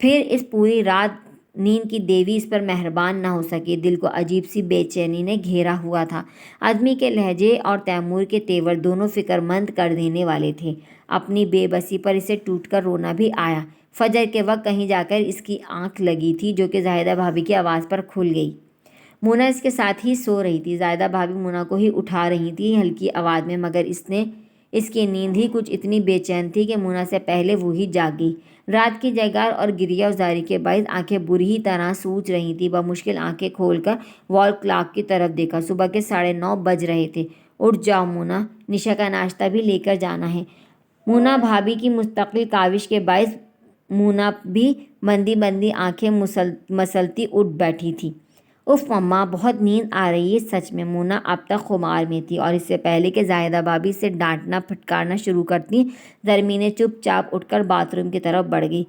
پھر اس پوری رات نیند کی دیوی اس پر مہربان نہ ہو سکی۔ دل کو عجیب سی بے چینی نے گھیرا ہوا تھا۔ عزمی کے لہجے اور تیمور کے تیور دونوں فکر مند کر دینے والے تھے۔ اپنی بے بسی پر اسے ٹوٹ کر رونا بھی آیا۔ فجر کے وقت کہیں جا کر اس کی آنکھ لگی تھی جو کہ زاہدہ بھابی کی آواز پر کھل گئی۔ مونا اس کے ساتھ ہی سو رہی تھی۔ زاہدہ بھابی مونا کو ہی اٹھا رہی تھی ہلکی آواز میں، مگر اس کی نیند ہی کچھ اتنی بے چین تھی کہ مونا سے پہلے وہی جاگ گئی۔ رات کی جگار اور گریہ وزاری کے باعث آنکھیں بری ہی طرح سوج رہی تھیں۔ بمشکل آنکھیں کھول کر وال کلاک کی طرف دیکھا۔ صبح کے 9:30 بج رہے تھے۔ اٹھ جاؤ مونا، نشا کا ناشتہ بھی لے کر جانا ہے۔ مونا بھابی کی مستقل کاوش کے باعث مونا بھی بندی بندی آنکھیں مسلتی اٹھ بیٹھی تھی۔ اف مما، بہت نیند آ رہی ہے سچ میں۔ مونا اب تک خمار میں تھی اور اس سے پہلے کہ زاہدہ بھابی سے ڈانٹنا پھٹکارنا شروع کرتی، زرمینیں چپ چاپ اٹھ کر باتھ روم کی طرف بڑھ گئی۔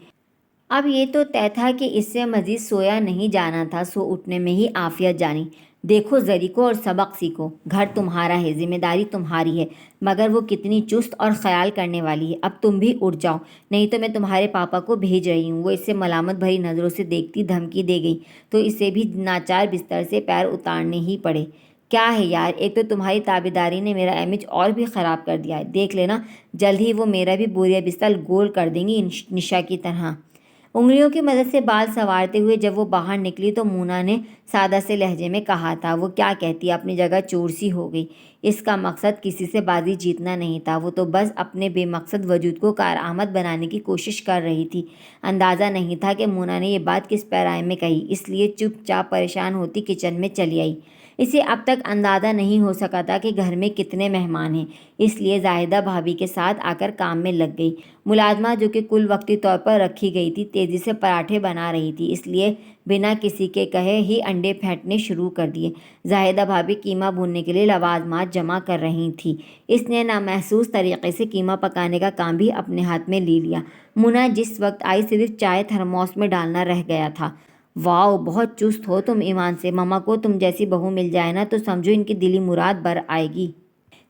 اب یہ تو طے تھا کہ اس سے مزید سویا نہیں جانا تھا، سو اٹھنے میں ہی عافیت جانی۔ دیکھو زری کو اور سبق سیکھو۔ گھر تمہارا ہے، ذمہ داری تمہاری ہے، مگر وہ کتنی چست اور خیال کرنے والی ہے۔ اب تم بھی اٹھ جاؤ، نہیں تو میں تمہارے پاپا کو بھیج رہی ہوں۔ وہ اسے ملامت بھری نظروں سے دیکھتی دھمکی دے گئی تو اسے بھی ناچار بستر سے پیر اتارنے ہی پڑے۔ کیا ہے یار، ایک تو تمہاری تابعداری نے میرا امیج اور بھی خراب کر دیا ہے، دیکھ لینا جلد ہی وہ میرا بھی بوریا بستر گول کر دیں گی نشا کی طرح۔ انگلیوں کی مدد سے بال سنوارتے ہوئے جب وہ باہر نکلی تو مونا نے سادہ سے لہجے میں کہا تھا، وہ کیا کہتی، اپنی جگہ چور سی ہو گئی۔ اس کا مقصد کسی سے بازی جیتنا نہیں تھا، وہ تو بس اپنے بے مقصد وجود کو کارآمد بنانے کی کوشش کر رہی تھی۔ اندازہ نہیں تھا کہ مونا نے یہ بات کس پیرائے میں کہی، اس لیے چپ چاپ پریشان ہوتی کچن میں چلی آئی۔ اسے اب تک اندازہ نہیں ہو سکا تھا کہ گھر میں کتنے مہمان ہیں، اس لیے زاہدہ بھابی کے ساتھ آ کر کام میں لگ گئی۔ ملازمہ جو کہ کل وقتی طور پر رکھی گئی تھی تیزی سے پراٹھے بنا رہی تھی، اس لیے بنا کسی کے کہے ہی انڈے پھینٹنے شروع کر دیے۔ زاہدہ بھابی قیمہ بھوننے کے لیے لوازمات جمع کر رہی تھی۔ اس نے نامحسوس طریقے سے قیمہ پکانے کا کام بھی اپنے ہاتھ میں لے لیا۔ مونا جس وقت آئی صرف چائے تھرموس میں ڈالنا رہ گیا تھا۔ واؤ، بہت چست ہو تم ایمان سے۔ مما کو تم جیسی بہو مل جائے نا تو سمجھو ان کی دلی مراد بر آئے گی۔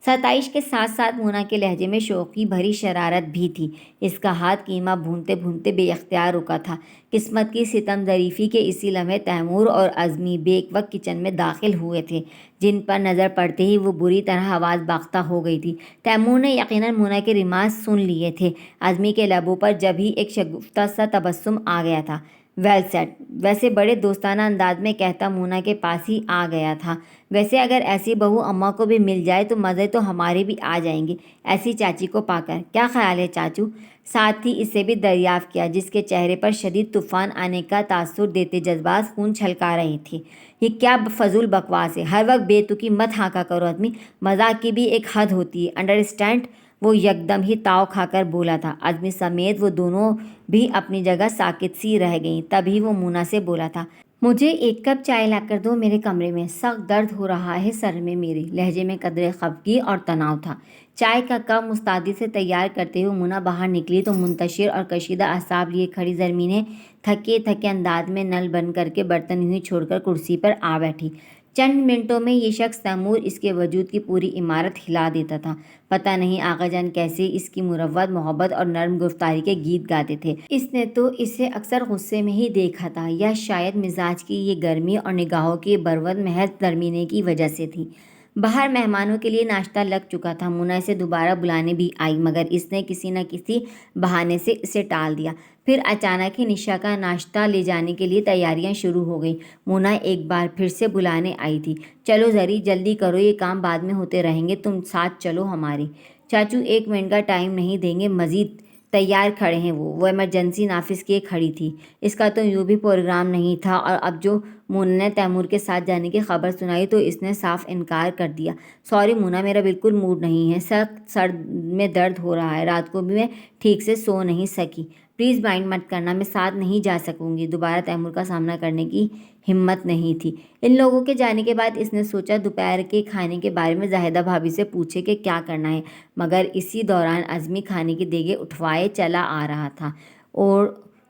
ستائش کے ساتھ ساتھ مونا کے لہجے میں شوخی بھری شرارت بھی تھی۔ اس کا ہاتھ قیمہ بھونتے بھونتے بے اختیار رکا تھا۔ قسمت کی ستم ظریفی کے اسی لمحے تیمور اور عزمی بیک وقت کچن میں داخل ہوئے تھے، جن پر نظر پڑتے ہی وہ بری طرح حواس باختہ ہو گئی تھی۔ تیمور نے یقیناً مونا کے ریمارکس سن لیے تھے۔ عزمی کے لبوں پر جب ہی ایک شگفتہ سا تبسم آ گیا تھا۔ ویل سیڈ، ویسے بڑے دوستانہ انداز میں کہتا مونا کے پاس ہی آ گیا تھا۔ ویسے اگر ایسی بہو اماں کو بھی مل جائے تو مزے تو ہمارے بھی آ جائیں گے ایسی چاچی کو پا کر۔ کیا خیال ہے چاچو؟ ساتھ ہی اسے بھی دریافت کیا، جس کے چہرے پر شدید طوفان آنے کا تاثر دیتے جذبات خون چھلکا رہے تھے۔ یہ کیا فضول بکواس ہے، ہر وقت بے تکی مت ہانکا کرو آدمی، مذاق کی بھی ایک حد ہوتی ہے، انڈرسٹینڈ؟ وہ یکدم ہی تاؤ کھا کر بولا تھا۔ عزمی سمیت وہ دونوں بھی اپنی جگہ ساکت سی رہ گئیں۔ تبھی وہ مونا سے بولا تھا، مجھے 1 کپ چائے لا کر دو، میرے کمرے میں سخت درد ہو رہا ہے سر میں میرے۔ لہجے میں قدرے خفگی اور تناؤ تھا۔ چائے کا کپ مستعدی سے تیار کرتے ہوئے مونا باہر نکلی تو منتشر اور کشیدہ اعصاب لیے کھڑی زرمینیں تھکے تھکے انداز میں نل بند کر کے برتن یوں ہی چھوڑ کر کرسی پر آ بیٹھی۔ چند منٹوں میں یہ شخص تیمور اس کے وجود کی پوری عمارت ہلا دیتا تھا۔ پتہ نہیں آقا جان کیسے اس کی مروت محبت اور نرم گفتاری کے گیت گاتے تھے۔ اس نے تو اسے اکثر غصے میں ہی دیکھا تھا، یا شاید مزاج کی یہ گرمی اور نگاہوں کی بروت محض زرمینے کی وجہ سے تھی۔ باہر مہمانوں کے لیے ناشتہ لگ چکا تھا۔ مونا اسے دوبارہ بلانے بھی آئی، مگر اس نے کسی نہ کسی بہانے سے اسے ٹال دیا۔ پھر اچانک ہی نشا کا ناشتہ لے جانے کے لیے تیاریاں شروع ہو گئیں۔ مونا ایک بار پھر سے بلانے آئی تھی، چلو زری جلدی کرو، یہ کام بعد میں ہوتے رہیں گے، تم ساتھ چلو ہمارے۔ چاچو 1 منٹ کا ٹائم نہیں دیں گے مزید؟ تیار کھڑے ہیں وہ ایمرجنسی نافذ کیے کھڑی تھی۔ اس کا تو یوں بھی پروگرام نہیں تھا، اور اب جو مونا نے تیمور کے ساتھ جانے کی خبر سنائی تو اس نے صاف انکار کر دیا۔ سوری مونا، میرا بالکل موڈ نہیں ہے، سخت سر میں درد ہو رہا ہے، رات کو بھی میں ٹھیک سے سو نہیں سکی، پلیز مائنڈ مت کرنا، میں ساتھ نہیں جا سکوں گی۔ دوبارہ تیمور کا سامنا کرنے کی ہمت نہیں تھی۔ ان لوگوں کے جانے کے بعد اس نے سوچا دوپہر کے کھانے کے بارے میں زاہدہ بھابی سے پوچھے کہ کیا کرنا ہے، مگر اسی دوران عزمی کھانے کی دیگیں اٹھوائے چلا آ رہا تھا، اور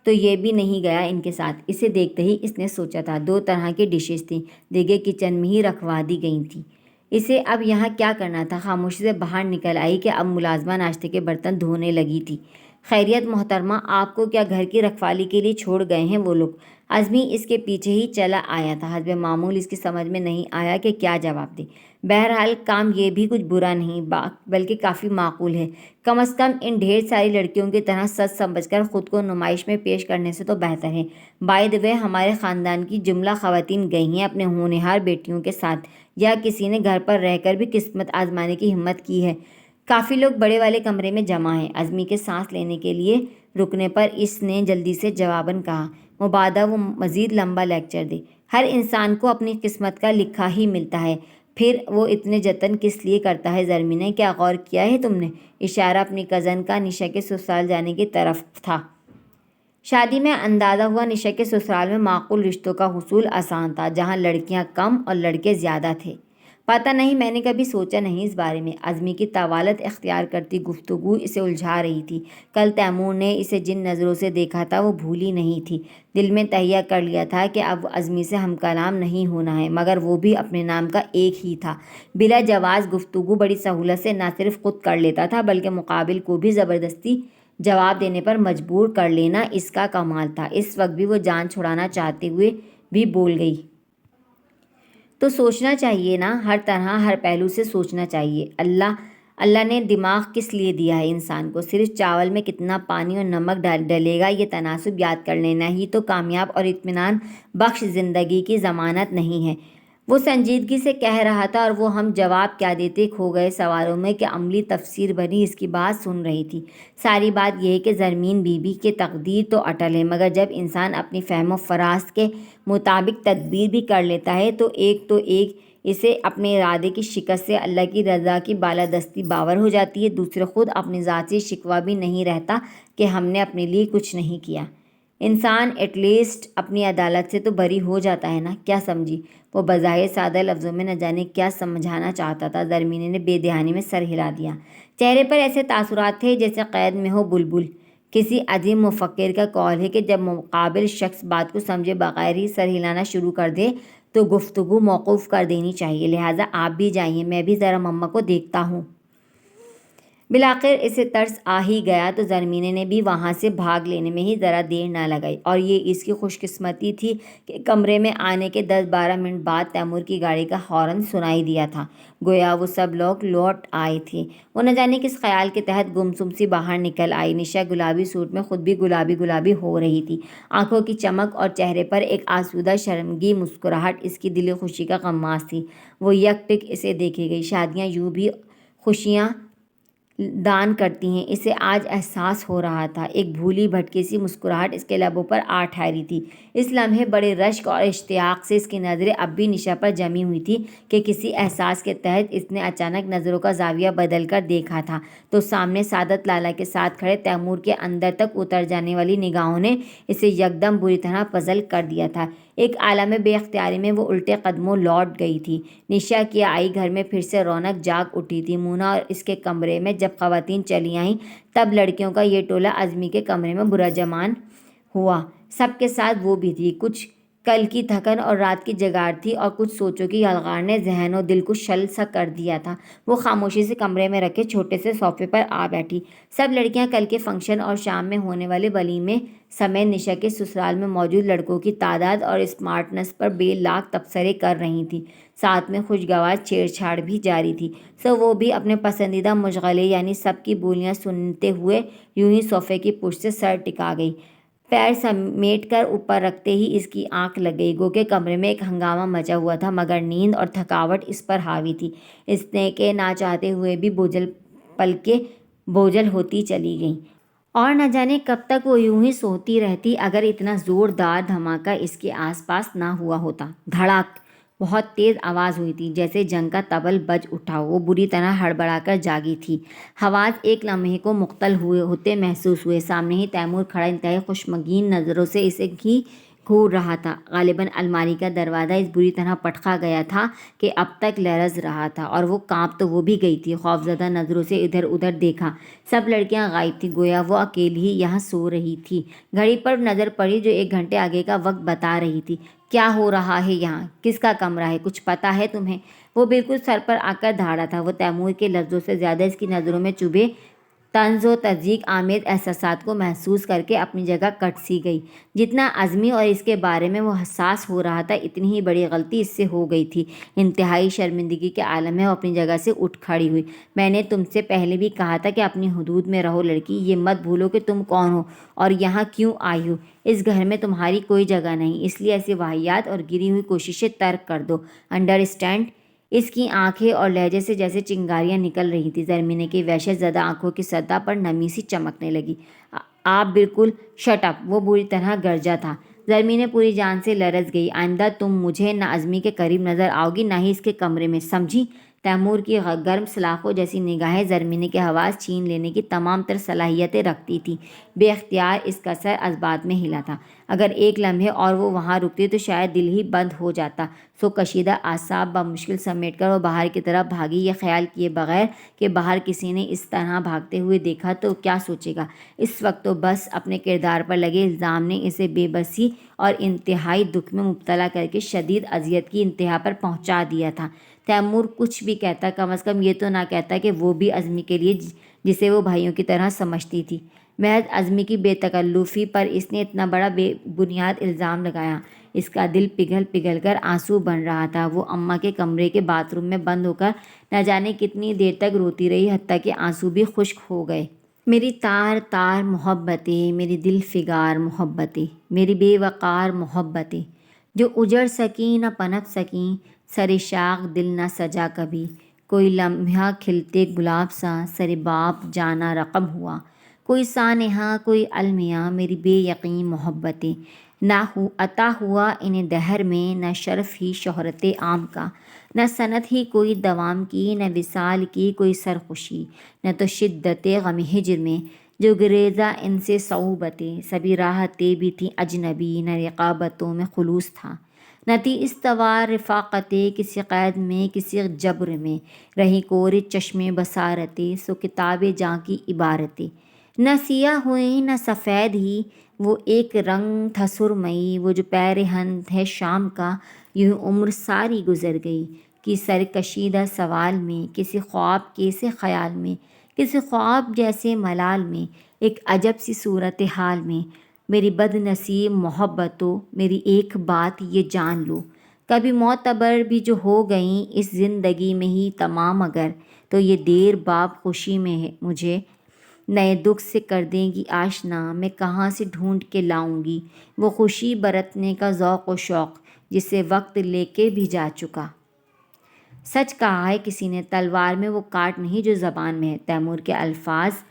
تو یہ بھی نہیں گیا ان کے ساتھ۔ اسے دیکھتے ہی اس نے سوچا تھا 2 طرح کی ڈشز تھیں، دیگیں کچن میں ہی رکھوا دی گئی تھیں، اسے اب یہاں کیا کرنا تھا؟ خاموشی سے باہر نکل آئی کہ اب ملازمہ ناشتے کے برتن دھونے لگی تھی۔ خیریت محترمہ، آپ کو کیا گھر کی رکھوالی کے لیے چھوڑ گئے ہیں وہ لوگ؟ عزمی اس کے پیچھے ہی چلا آیا تھا۔ حسب معمول اس کی سمجھ میں نہیں آیا کہ کیا جواب دے۔ بہرحال کام یہ بھی کچھ برا نہیں بلکہ کافی معقول ہے۔ کم از کم ان ڈھیر ساری لڑکیوں کی طرح سچ سمجھ کر خود کو نمائش میں پیش کرنے سے تو بہتر ہے۔ بائی دی وے، ہمارے خاندان کی جملہ خواتین گئی ہیں اپنے ہونہار بیٹیوں کے ساتھ، یا کسی نے گھر پر رہ کر بھی قسمت آزمانے کی ہمت کی ہے۔ کافی لوگ بڑے والے کمرے میں جمع ہیں۔ عزمی کے سانس لینے کے لیے رکنے پر اس نے جلدی سے جواباً کہا، مبادا وہ مزید لمبا لیکچر دے۔ ہر انسان کو اپنی قسمت کا لکھا ہی ملتا ہے، پھر وہ اتنے جتن کس لیے کرتا ہے؟ زرمینے، کیا غور کیا ہے تم نے؟ اشارہ اپنی کزن کا نشا کے سسرال جانے کی طرف تھا۔ شادی میں اندازہ ہوا نشا کے سسرال میں معقول رشتوں کا حصول آسان تھا، جہاں لڑکیاں کم اور لڑکے زیادہ تھے۔ پتہ نہیں، میں نے کبھی سوچا نہیں اس بارے میں۔ عزمی کی طوالت اختیار کرتی گفتگو اسے الجھا رہی تھی۔ کل تیمور نے اسے جن نظروں سے دیکھا تھا وہ بھولی نہیں تھی۔ دل میں تہیہ کر لیا تھا کہ اب عزمی سے ہم کلام نہیں ہونا ہے، مگر وہ بھی اپنے نام کا ایک ہی تھا۔ بلا جواز گفتگو بڑی سہولت سے نہ صرف خود کر لیتا تھا بلکہ مقابل کو بھی زبردستی جواب دینے پر مجبور کر لینا اس کا کمال تھا۔ اس وقت بھی وہ جان چھڑانا چاہتے ہوئے بھی بول گئی، تو سوچنا چاہیے نا، ہر طرح ہر پہلو سے سوچنا چاہیے۔ اللہ نے دماغ کس لیے دیا ہے انسان کو؟ صرف چاول میں کتنا پانی اور نمک ڈلے گا یہ تناسب یاد کر لینا ہی تو کامیاب اور اطمینان بخش زندگی کی ضمانت نہیں ہے۔ وہ سنجیدگی سے کہہ رہا تھا اور وہ ہم جواب کیا دیتے کھو گئے سوالوں میں کہ عملی تفسیر بنی اس کی بات سن رہی تھی۔ ساری بات یہ ہے کہ زرمین بی بی کی تقدیر تو اٹل ہے، مگر جب انسان اپنی فہم و فراست کے مطابق تدبیر بھی کر لیتا ہے تو ایک اسے اپنے ارادے کی شکست سے اللہ کی رضا کی بالادستی باور ہو جاتی ہے، دوسرے خود اپنی ذات سے شکوہ بھی نہیں رہتا کہ ہم نے اپنے لیے کچھ نہیں کیا۔ انسان ایٹ لیسٹ اپنی عدالت سے تو بری ہو جاتا ہے نا، کیا سمجھی؟ وہ بظاہر سادہ لفظوں میں نہ جانے کیا سمجھانا چاہتا تھا۔ زرمینے نے بے دہانی میں سر ہلا دیا۔ چہرے پر ایسے تاثرات تھے جیسے قید میں ہو بلبل۔ کسی عظیم مفکر کا قول ہے کہ جب مقابل شخص بات کو سمجھے بغیر ہی سر ہلانا شروع کر دے تو گفتگو موقوف کر دینی چاہیے۔ لہٰذا آپ بھی جائیے، میں بھی ذرا مما کو دیکھتا ہوں۔ بالآخر اسے ترس آ ہی گیا تو زرمینے نے بھی وہاں سے بھاگ لینے میں ہی ذرا دیر نہ لگائی، اور یہ اس کی خوش قسمتی تھی کہ کمرے میں آنے کے 10-12 منٹ بعد تیمور کی گاڑی کا ہارن سنائی دیا تھا، گویا وہ سب لوگ لوٹ آئے تھے۔ وہ نہ جانے کس خیال کے تحت گمسم سی باہر نکل آئی۔ نشا گلابی سوٹ میں خود بھی گلابی ہو رہی تھی، آنکھوں کی چمک اور چہرے پر ایک آسودہ شرمگی مسکراہٹ اس کی دلی خوشی کا غماز تھی۔ وہ یک ٹک اسے دیکھے گئی۔ شادیاں یوں بھی خوشیاں دان کرتی ہیں، اسے آج احساس ہو رہا تھا۔ ایک بھولی بھٹکی سی مسکراہٹ اس کے لبوں پر آ ٹھہری تھی۔ اس لمحے بڑے رشک اور اشتیاق سے اس کی نظریں اب بھی نشا پر جمی ہوئی تھی کہ کسی احساس کے تحت اس نے اچانک نظروں کا زاویہ بدل کر دیکھا تھا تو سامنے سعادت لالا کے ساتھ کھڑے تیمور کے اندر تک اتر جانے والی نگاہوں نے اسے یکدم بری طرح پزل کر دیا تھا۔ ایک عالم بے اختیاری میں وہ الٹے قدموں لوٹ گئی تھی۔ نشا کی آئی گھر میں پھر سے رونق جاگ اٹھی تھی۔ مونا اور اس کے کمرے میں جب خواتین چلی آئیں تب لڑکیوں کا یہ ٹولہ عزمی کے کمرے میں براجمان ہوا۔ سب کے ساتھ وہ بھی تھی۔ کچھ کل کی تھکن اور رات کی جگاڑ تھی اور کچھ سوچوں کی یلغار نے ذہن و دل کو شل سا کر دیا تھا۔ وہ خاموشی سے کمرے میں رکھے چھوٹے سے صوفے پر آ بیٹھی۔ سب لڑکیاں کل کے فنکشن اور شام میں ہونے والے ولیمے سمیت نشا کے سسرال میں موجود لڑکوں کی تعداد اور اسمارٹنس پر بے لاکھ تبصرے کر رہی تھیں، ساتھ میں خوشگوار چھیڑ چھاڑ بھی جاری تھی۔ سو وہ بھی اپنے پسندیدہ مشغلے یعنی سب کی بولیاں سنتے ہوئے یوں ہی صوفے کی پشت سے سر ٹکا گئی۔ پیر سمیٹ کر اوپر رکھتے ہی اس کی آنکھ لگ گئی، گو کہ کمرے میں ایک ہنگامہ مچا ہوا تھا، مگر نیند اور تھکاوٹ اس پر حاوی تھی۔ اس نے کہ نہ چاہتے ہوئے بھی پلکیں بوجھل ہوتی چلی گئیں، اور نہ جانے کب تک وہ یوں ہی سوتی رہتی اگر اتنا زوردار دھماکہ اس کے آس پاس نہ ہوا ہوتا۔ دھڑاک! بہت تیز آواز ہوئی تھی، جیسے جنگ کا طبل بج اٹھا ہو۔ وہ بری طرح ہڑبڑا کر جاگی تھی۔ حواس ایک لمحے کو مختل ہوتے محسوس ہوئے۔ سامنے ہی تیمور کھڑا انتہائی خشمگین نظروں سے اسے گھور رہا تھا۔ غالباً الماری کا دروازہ اس بری طرح پٹخا گیا تھا کہ اب تک لرز رہا تھا، اور وہ کانپ تو وہ بھی گئی تھی۔ خوفزدہ نظروں سے ادھر ادھر دیکھا، سب لڑکیاں غائب تھیں، گویا وہ اکیلی ہی یہاں سو رہی تھی۔ گھڑی پر نظر پڑی جو 1 گھنٹے آگے کا وقت بتا رہی تھی۔ کیا ہو رہا ہے یہاں؟ کس کا کمرہ ہے؟ کچھ پتہ ہے تمہیں؟ وہ بالکل سر پر آ کر دھاڑا تھا۔ وہ تیمور کے لفظوں سے زیادہ اس کی نظروں میں چبھے طنز و تضییق آمیز احساسات کو محسوس کر کے اپنی جگہ کٹ سی گئی۔ جتنا عزمی اور اس کے بارے میں وہ حساس ہو رہا تھا اتنی ہی بڑی غلطی اس سے ہو گئی تھی۔ انتہائی شرمندگی کے عالم میں وہ اپنی جگہ سے اٹھ کھڑی ہوئی۔ میں نے تم سے پہلے بھی کہا تھا کہ اپنی حدود میں رہو لڑکی، یہ مت بھولو کہ تم کون ہو اور یہاں کیوں آئی ہو۔ اس گھر میں تمہاری کوئی جگہ نہیں، اس لیے ایسی واہیات اور گری ہوئی کوششیں ترک کر دو، انڈرسٹینڈ؟ اس کی آنکھیں اور لہجے سے جیسے چنگاریاں نکل رہی تھیں۔ زرمینے کی وحشت زدہ آنکھوں کی سطح پر نمی سی چمکنے لگی۔ آپ بالکل شٹ اپ، وہ بری طرح گرجا تھا۔ زرمینے پوری جان سے لرز گئی۔ آئندہ تم مجھے نہ عزمی کے قریب نظر آؤ گی، نہ ہی اس کے کمرے میں، سمجھی؟ تیمور کی گرم سلاخوں جیسی نگاہیں زرمینے کے حواس چھین لینے کی تمام تر صلاحیتیں رکھتی تھیں۔ بے اختیار اس کا سر اسبات میں ہلا تھا۔ اگر ایک لمحے اور وہ وہاں رکتی تو شاید دل ہی بند ہو جاتا۔ سو کشیدہ اعصاب بمشکل سمیٹ کر وہ باہر کی طرف بھاگی، یہ خیال کیے بغیر کہ باہر کسی نے اس طرح بھاگتے ہوئے دیکھا تو کیا سوچے گا۔ اس وقت تو بس اپنے کردار پر لگے الزام نے اسے بے بسی اور انتہائی دکھ میں مبتلا کر کے شدید اذیت کی انتہا پر پہنچا دیا تھا۔ تیمور کچھ بھی کہتا، کم از کم یہ تو نہ کہتا کہ وہ بھی عزمی کے لیے، جسے وہ بھائیوں کی طرح سمجھتی تھی۔ محض عزمی کی بے تکلفی پر اس نے اتنا بڑا بے بنیاد الزام لگایا۔ اس کا دل پگھل پگھل کر آنسو بن رہا تھا۔ وہ اماں کے کمرے کے باتھ روم میں بند ہو کر نہ جانے کتنی دیر تک روتی رہی، حتیٰ کہ آنسو بھی خشک ہو گئے۔ میری تار تار محبتیں، میری دل فگار محبتیں، میری بے وقار محبتیں، جو اجڑ سکیں نہ پنپ سکیں، سر شاخ دل نہ سجا کبھی، کوئی لمحہ کھلتے گلاب سا سر باپ جانا رقم ہوا، کوئی سانحہ کوئی المیہ، میری بے یقین محبتیں، نہ عطا ہوا انہیں دہر میں، نہ شرف ہی شہرت عام کا، نہ صنعت ہی کوئی دوام کی، نہ وصال کی کوئی سرخوشی، نہ تو شدت غم ہجر میں جو گریزہ ان سے صعوبتیں، سبھی راحتیں بھی تھیں اجنبی، نہ رقابتوں میں خلوص تھا، نہ تھی استوار رفاقتیں، کسی قید میں کسی جبر میں رہیں کورے چشمے بصارتیں، سو کتاب جاں کی عبارتیں، نہ سیاہ ہوئیں نہ سفید ہی، وہ ایک رنگ تھا سرمئی، وہ جو پیرہن ہے شام کا، یوں عمر ساری گزر گئی، کی سر کشیدہ سوال میں، کسی خواب کے سے خیال میں، کسی خواب جیسے ملال میں، ایک عجب سی صورتحال میں، میری بد نصیب محبتوں، میری ایک بات یہ جان لو، کبھی معتبر بھی جو ہو گئیں اس زندگی میں ہی تمام اگر، تو یہ دیر باب خوشی میں ہے مجھے نئے دکھ سے کر دیں گی آشنا، میں کہاں سے ڈھونڈ کے لاؤں گی وہ خوشی برتنے کا ذوق و شوق جسے وقت لے کے بھی جا چکا۔ سچ کہا ہے کسی نے، تلوار میں وہ کاٹ نہیں جو زبان میں ہے۔ تیمور کے الفاظ،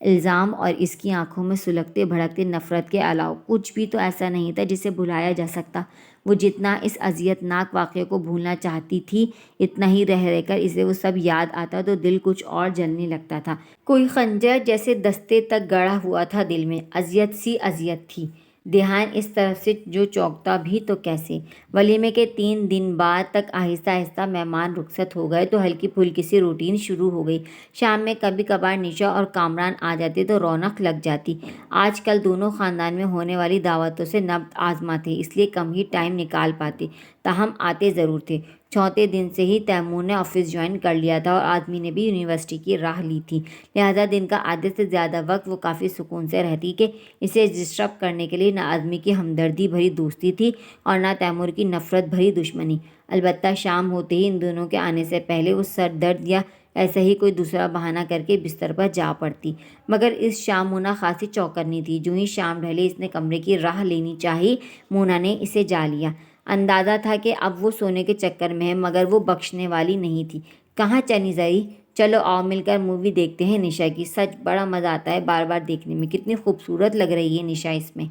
الزام اور اس کی آنکھوں میں سلگتے بھڑکتے نفرت کے علاوہ کچھ بھی تو ایسا نہیں تھا جسے بھلایا جا سکتا۔ وہ جتنا اس اذیت ناک واقعے کو بھولنا چاہتی تھی، اتنا ہی رہ رہ کر اسے وہ سب یاد آتا تو دل کچھ اور جلنے لگتا تھا۔ کوئی خنجر جیسے دستے تک گڑا ہوا تھا دل میں، اذیت سی اذیت تھی۔ دھیان اس طرف سے جو چونکتا بھی تو کیسے۔ ولیمے کے 3 دن بعد تک آہستہ آہستہ مہمان رخصت ہو گئے تو ہلکی پھلکی سی روٹین شروع ہو گئی۔ شام میں کبھی کبھار نشا اور کامران آ جاتے تو رونق لگ جاتی۔ آج کل دونوں خاندان میں ہونے والی دعوتوں سے نبض آزما تھے، اس لیے کم ہی ٹائم نکال پاتے، تاہم آتے ضرور تھے۔ چوتھے دن سے ہی تیمور نے آفس جوائن کر لیا تھا اور آدمی نے بھی یونیورسٹی کی راہ لی تھی، لہٰذا دن کا آدھے سے زیادہ وقت وہ کافی سکون سے رہتی کہ اسے ڈسٹرب کرنے کے لیے نہ آدمی کی ہمدردی بھری دوستی تھی اور نہ تیمور کی نفرت بھری دشمنی۔ البتہ شام ہوتے ہی ان دونوں کے آنے سے پہلے وہ سر درد یا ایسا ہی کوئی دوسرا بہانہ کر کے بستر پر جا پڑتی، مگر اس شام مونا خاصی چوکنی تھی۔ جو ہی شام ڈھلی اس نے کمرے کی راہ لینی چاہی، مونا نے اسے جا لیا۔ اندازہ تھا کہ اب وہ سونے کے چکر میں ہے، مگر وہ بخشنے والی نہیں تھی۔ کہاں چلی زری؟ چلو آؤ مل کر مووی دیکھتے ہیں نشا کی، سچ بڑا مزہ آتا ہے بار بار دیکھنے میں، کتنی خوبصورت لگ رہی ہے نشا اس میں۔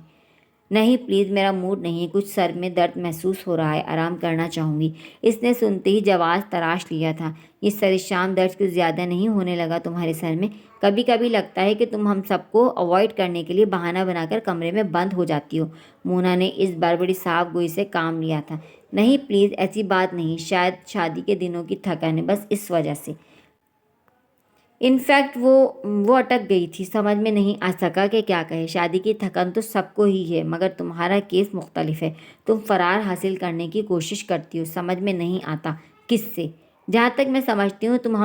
نہیں پلیز، میرا موڈ نہیں، کچھ سر میں درد محسوس ہو رہا ہے، آرام کرنا چاہوں گی۔ اس نے سنتے ہی جواز تراش لیا تھا۔ یہ سر شام درد کچھ زیادہ نہیں ہونے لگا تمہارے سر میں؟ کبھی کبھی لگتا ہے کہ تم ہم سب کو اوائڈ کرنے کے لیے بہانہ بنا کر کمرے میں بند ہو جاتی ہو۔ مونا نے اس بار بڑی صاف گوئی سے کام لیا تھا۔ نہیں پلیز، ایسی بات نہیں، شاید شادی کے دنوں کی تھکن ہے، بس اس وجہ سے۔ انفیکٹ وہ اٹک گئی تھی، سمجھ میں نہیں آ سکا کہ کیا کہے۔ شادی کی تھکن تو سب کو ہی ہے، مگر تمہارا کیس مختلف ہے، تم فرار حاصل کرنے کی کوشش کرتی ہو، سمجھ میں نہیں آتا کس سے۔ جہاں تک میں سمجھتی ہوں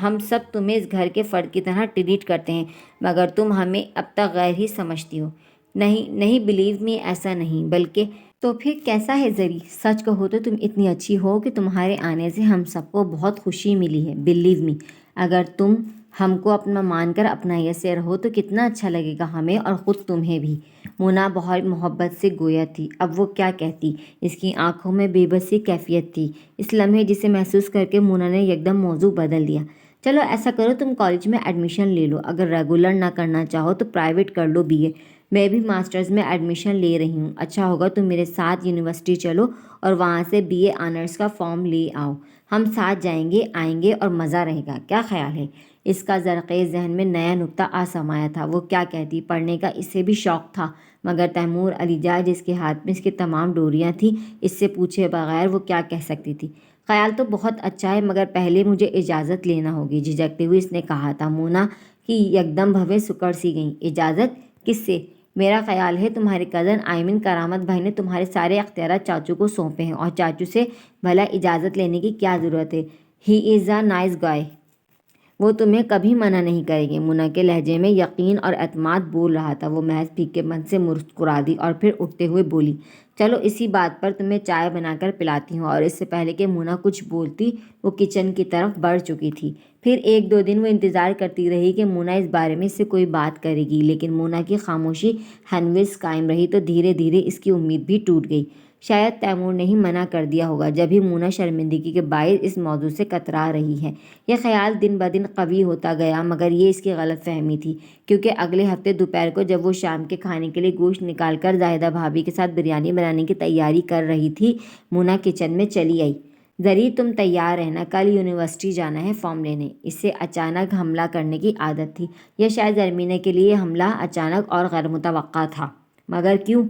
ہم سب تمہیں اس گھر کے فرد کی طرح ٹریٹ کرتے ہیں، مگر تم ہمیں اب تک غیر ہی سمجھتی ہو۔ نہیں نہیں، بلیو می، ایسا نہیں، بلکہ تو پھر کیسا ہے زری؟ سچ کہو تو تم اتنی اچھی ہو کہ تمہارے آنے سے ہم سب کو بہت خوشی ملی ہے۔ بلیو می، اگر تم ہم کو اپنا مان کر اپنائیت سے رہو تو کتنا اچھا لگے گا ہمیں اور خود تمہیں بھی۔ مونا بہت محبت سے گویا تھی۔ اب وہ کیا کہتی؟ اس کی آنکھوں میں بے بسی کیفیت تھی۔ اس لمحے جسے محسوس کر کے مونا نے یکدم موضوع بدل دیا۔ چلو ایسا کرو، تم کالج میں ایڈمیشن لے لو، اگر ریگولر نہ کرنا چاہو تو پرائیویٹ کر لو BA۔ میں بھی ماسٹرز میں ایڈمیشن لے رہی ہوں، اچھا ہوگا تم میرے ساتھ یونیورسٹی چلو اور وہاں سے BA آنرس کا فارم لے آؤ۔ ہم ساتھ جائیں گے آئیں گے اور مزہ رہے گا، کیا خیال ہے؟ اس کا زرخیز ذہن میں نیا نکتہ آسمایا تھا۔ وہ کیا کہتی؟ پڑھنے کا اسے بھی شوق تھا، مگر تیمور علی جان جس کے ہاتھ میں اس کی تمام ڈوریاں تھیں، اس سے پوچھے بغیر وہ کیا کہہ سکتی تھی؟ خیال تو بہت اچھا ہے، مگر پہلے مجھے اجازت لینا ہوگی، جھجکتے ہوئے اس نے کہا تھا۔ مونا کی یکدم بھویں سکڑ سی گئیں۔ اجازت کس سے؟ میرا خیال ہے تمہارے کزن کرامت بھائی نے تمہارے سارے اختیارات چاچو کو سونپے ہیں، اور چاچو سے بھلا اجازت لینے کی کیا ضرورت ہے؟ ہی از اے نائس گائے، وہ تمہیں کبھی منع نہیں کریں گے۔ مونا کے لہجے میں یقین اور اعتماد بول رہا تھا۔ وہ محض پھیکے من سے مسکرا دی اور پھر اٹھتے ہوئے بولی، چلو اسی بات پر تمہیں چائے بنا کر پلاتی ہوں۔ اور اس سے پہلے کہ مونا کچھ بولتی وہ کچن کی طرف بڑھ چکی تھی۔ پھر 1-2 دن وہ انتظار کرتی رہی کہ مونا اس بارے میں اس سے کوئی بات کرے گی، لیکن مونا کی خاموشی ہنوز قائم رہی تو دھیرے دھیرے اس کی امید بھی ٹوٹ گئی۔ شاید تیمور نے ہی منع کر دیا ہوگا، جب ہی مونا شرمندگی کے باعث اس موضوع سے کترا رہی ہے۔ یہ خیال دن بدن قوی ہوتا گیا، مگر یہ اس کی غلط فہمی تھی، کیونکہ اگلے ہفتے دوپہر کو جب وہ شام کے کھانے کے لیے گوشت نکال کر زاہدہ بھابھی کے ساتھ بریانی بنانے کی تیاری کر رہی تھی، مونا کچن میں چلی آئی۔ زری تم تیار رہنا، کل یونیورسٹی جانا ہے فارم لینے۔ اسے اچانک حملہ کرنے کی عادت تھی، یا شاید زرمینہ کے لیے حملہ اچانک اور غیر متوقع تھا۔ مگر کیوں؟